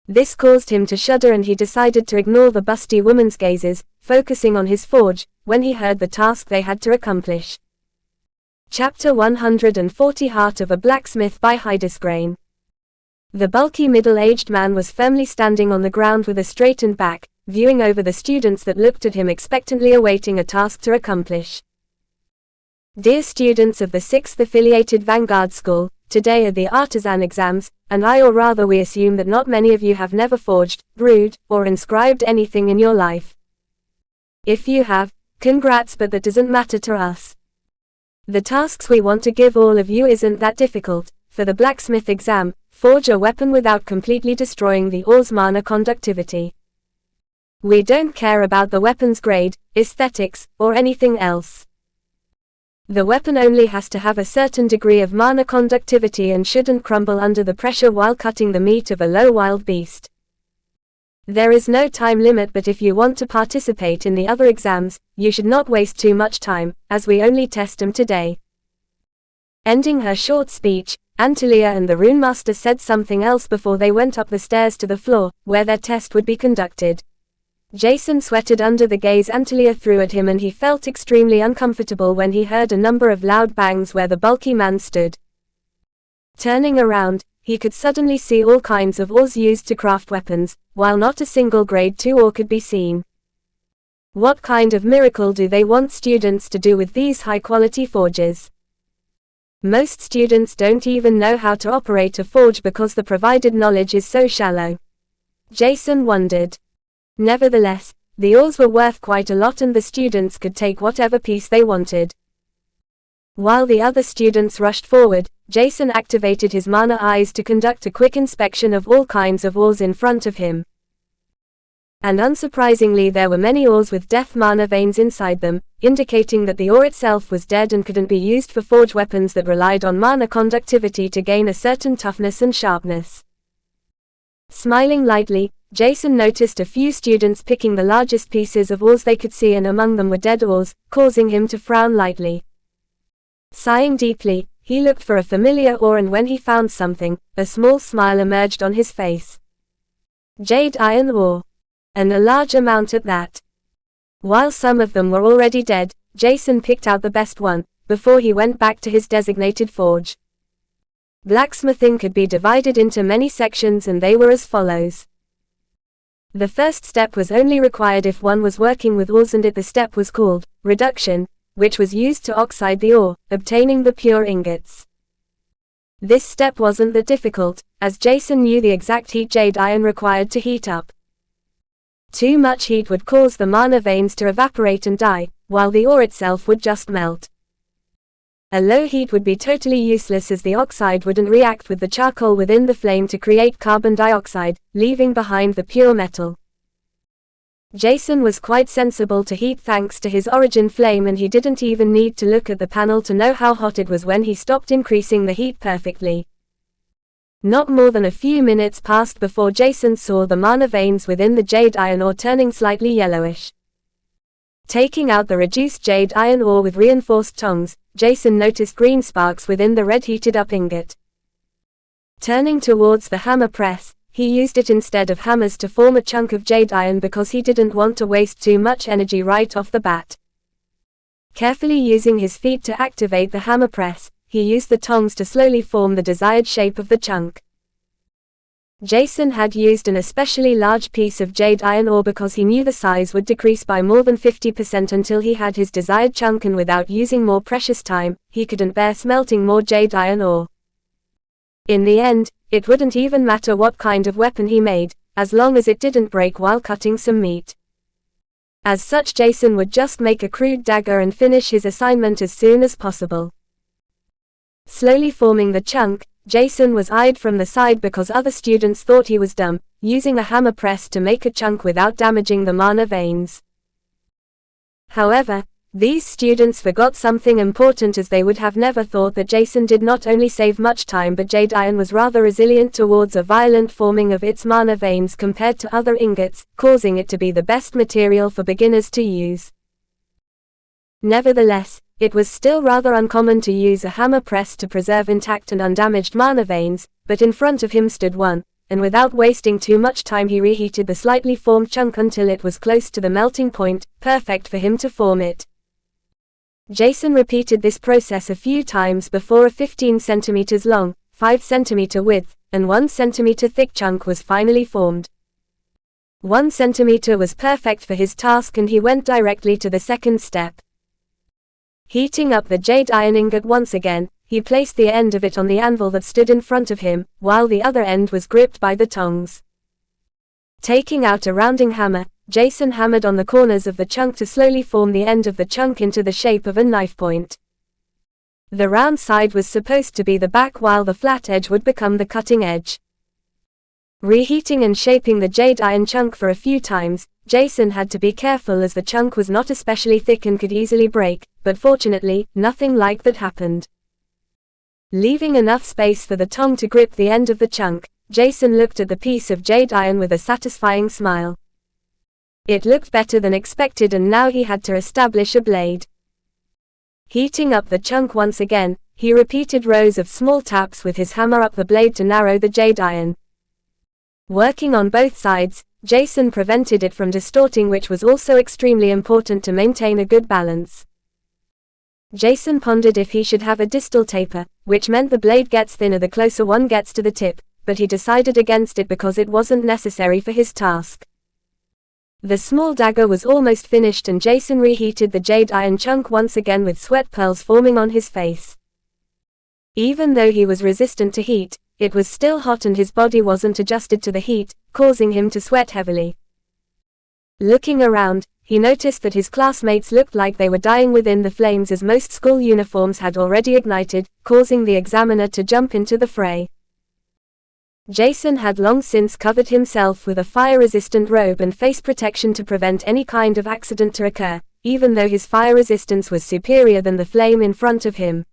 This caused him to shudder, and he decided to ignore the busty woman's gazes, focusing on his forge, when he heard the task they had to accomplish. Chapter 140 Heart of a Blacksmith by Hydesgrain. The bulky middle-aged man was firmly standing on the ground with a straightened back, viewing over the students that looked at him expectantly, awaiting a task to accomplish. Dear students of the 6th Affiliated Vanguard School, today are the artisan exams, and or rather we assume that not many of you have never forged, brewed, or inscribed anything in your life. If you have, congrats, but that doesn't matter to us. The tasks we want to give all of you isn't that difficult. For the blacksmith exam, forge a weapon without completely destroying the ore's mana conductivity. We don't care about the weapon's grade, aesthetics, or anything else. The weapon only has to have a certain degree of mana conductivity and shouldn't crumble under the pressure while cutting the meat of a low wild beast. There is no time limit, but if you want to participate in the other exams, you should not waste too much time, as we only test them today. Ending her short speech, Antalya and the runemaster said something else before they went up the stairs to the floor, where their test would be conducted. Jason sweated under the gaze Antalya threw at him, and he felt extremely uncomfortable when he heard a number of loud bangs where the bulky man stood. Turning around, he could suddenly see all kinds of ores used to craft weapons, while not a single grade 2 ore could be seen. What kind of miracle do they want students to do with these high-quality forges? Most students don't even know how to operate a forge because the provided knowledge is so shallow. Jason wondered. Nevertheless, the ores were worth quite a lot, and the students could take whatever piece they wanted. While the other students rushed forward, Jason activated his mana eyes to conduct a quick inspection of all kinds of ores in front of him. And unsurprisingly, there were many ores with death mana veins inside them, indicating that the ore itself was dead and couldn't be used for forge weapons that relied on mana conductivity to gain a certain toughness and sharpness. Smiling lightly, Jason noticed a few students picking the largest pieces of ores they could see, and among them were dead ores, causing him to frown lightly. Sighing deeply, he looked for a familiar ore, and when he found something, a small smile emerged on his face. Jade iron ore. And a large amount at that. While some of them were already dead, Jason picked out the best one, before he went back to his designated forge. Blacksmithing could be divided into many sections, and they were as follows. The first step was only required if one was working with ores, and the step was called reduction, which was used to oxide the ore, obtaining the pure ingots. This step wasn't that difficult, as Jason knew the exact heat jade iron required to heat up. Too much heat would cause the mana veins to evaporate and die, while the ore itself would just melt. A low heat would be totally useless, as the oxide wouldn't react with the charcoal within the flame to create carbon dioxide, leaving behind the pure metal. Jason was quite sensible to heat thanks to his origin flame, and he didn't even need to look at the panel to know how hot it was when he stopped increasing the heat perfectly. Not more than a few minutes passed before Jason saw the mana veins within the jade iron ore turning slightly yellowish. Taking out the reduced jade iron ore with reinforced tongs, Jason noticed green sparks within the red heated-up ingot. Turning towards the hammer press, he used it instead of hammers to form a chunk of jade iron because he didn't want to waste too much energy right off the bat. Carefully using his feet to activate the hammer press, he used the tongs to slowly form the desired shape of the chunk. Jason had used an especially large piece of jade iron ore because he knew the size would decrease by more than 50% until he had his desired chunk, and without using more precious time, he couldn't bear smelting more jade iron ore. In the end, it wouldn't even matter what kind of weapon he made, as long as it didn't break while cutting some meat. As such, Jason would just make a crude dagger and finish his assignment as soon as possible. Slowly forming the chunk, Jason was eyed from the side because other students thought he was dumb, using a hammer press to make a chunk without damaging the mana veins. However, these students forgot something important, as they would have never thought that Jason did not only save much time, but jade iron was rather resilient towards a violent forming of its mana veins compared to other ingots, causing it to be the best material for beginners to use. Nevertheless, it was still rather uncommon to use a hammer press to preserve intact and undamaged mana veins, but in front of him stood one, and without wasting too much time he reheated the slightly formed chunk until it was close to the melting point, perfect for him to form it. Jason repeated this process a few times before a 15 cm long, 5 cm width, and 1 cm thick chunk was finally formed. 1 cm was perfect for his task, and he went directly to the second step. Heating up the jade iron ingot once again, he placed the end of it on the anvil that stood in front of him, while the other end was gripped by the tongs. Taking out a rounding hammer, Jason hammered on the corners of the chunk to slowly form the end of the chunk into the shape of a knife point. The round side was supposed to be the back, while the flat edge would become the cutting edge. Reheating and shaping the jade iron chunk for a few times, Jason had to be careful as the chunk was not especially thick and could easily break, but fortunately, nothing like that happened. Leaving enough space for the tong to grip the end of the chunk, Jason looked at the piece of jade iron with a satisfying smile. It looked better than expected, and now he had to establish a blade. Heating up the chunk once again, he repeated rows of small taps with his hammer up the blade to narrow the jade iron. Working on both sides, Jason prevented it from distorting, which was also extremely important to maintain a good balance. Jason pondered if he should have a distal taper, which meant the blade gets thinner the closer one gets to the tip, but he decided against it because it wasn't necessary for his task. The small dagger was almost finished, and Jason reheated the jade iron chunk once again with sweat pearls forming on his face. Even though he was resistant to heat, it was still hot and his body wasn't adjusted to the heat, causing him to sweat heavily. Looking around, he noticed that his classmates looked like they were dying within the flames, as most school uniforms had already ignited, causing the examiner to jump into the fray. Jason had long since covered himself with a fire-resistant robe and face protection to prevent any kind of accident to occur, even though his fire resistance was superior than the flame in front of him.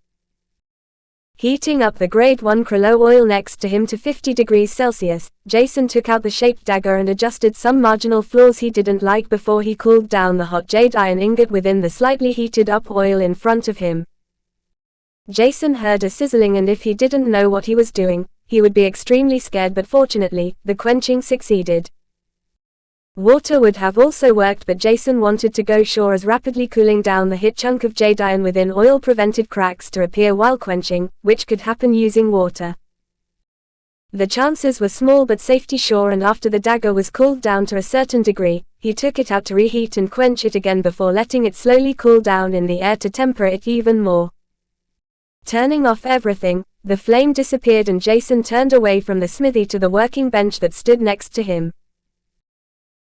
Heating up the grade 1 Krollo oil next to him to 50 degrees Celsius, Jason took out the shaped dagger and adjusted some marginal flaws he didn't like before he cooled down the hot jade iron ingot within the slightly heated up oil in front of him. Jason heard a sizzling, and if he didn't know what he was doing, he would be extremely scared, but fortunately, the quenching succeeded. Water would have also worked, but Jason wanted to go sure, as rapidly cooling down the hit chunk of jade iron within oil prevented cracks to appear while quenching, which could happen using water. The chances were small but safety sure, and after the dagger was cooled down to a certain degree, he took it out to reheat and quench it again before letting it slowly cool down in the air to temper it even more. Turning off everything, the flame disappeared and Jason turned away from the smithy to the working bench that stood next to him.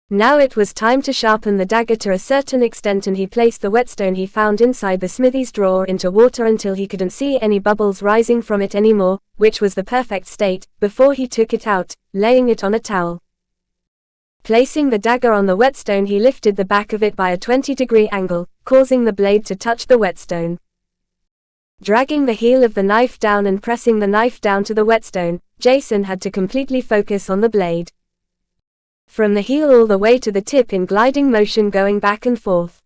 Now it was time to sharpen the dagger to a certain extent, and he placed the whetstone he found inside the smithy's drawer into water until he couldn't see any bubbles rising from it anymore, which was the perfect state, before he took it out, laying it on a towel. Placing the dagger on the whetstone, he lifted the back of it by a 20-degree angle, causing the blade to touch the whetstone. Dragging the heel of the knife down and pressing the knife down to the whetstone, Jason had to completely focus on the blade. From the heel all the way to the tip in gliding motion, going back and forth.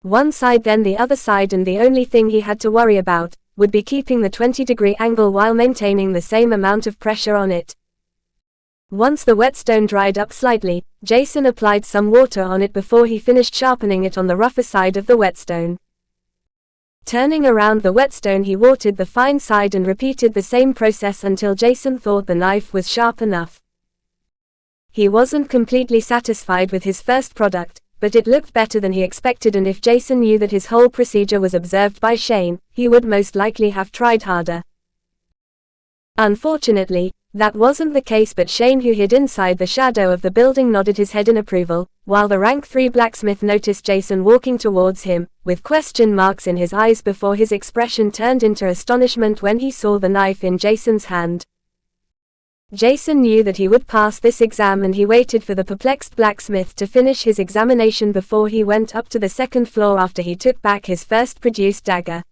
One side then the other side, and the only thing he had to worry about would be keeping the 20-degree angle while maintaining the same amount of pressure on it. Once the whetstone dried up slightly, Jason applied some water on it before he finished sharpening it on the rougher side of the whetstone. Turning around the whetstone, he watered the fine side and repeated the same process until Jason thought the knife was sharp enough. He wasn't completely satisfied with his first product, but it looked better than he expected, and if Jason knew that his whole procedure was observed by Shane, he would most likely have tried harder. Unfortunately, that wasn't the case, but Shane, who hid inside the shadow of the building, nodded his head in approval, while the rank 3 blacksmith noticed Jason walking towards him, with question marks in his eyes before his expression turned into astonishment when he saw the knife in Jason's hand. Jason knew that he would pass this exam, and he waited for the perplexed blacksmith to finish his examination before he went up to the second floor after he took back his first produced dagger.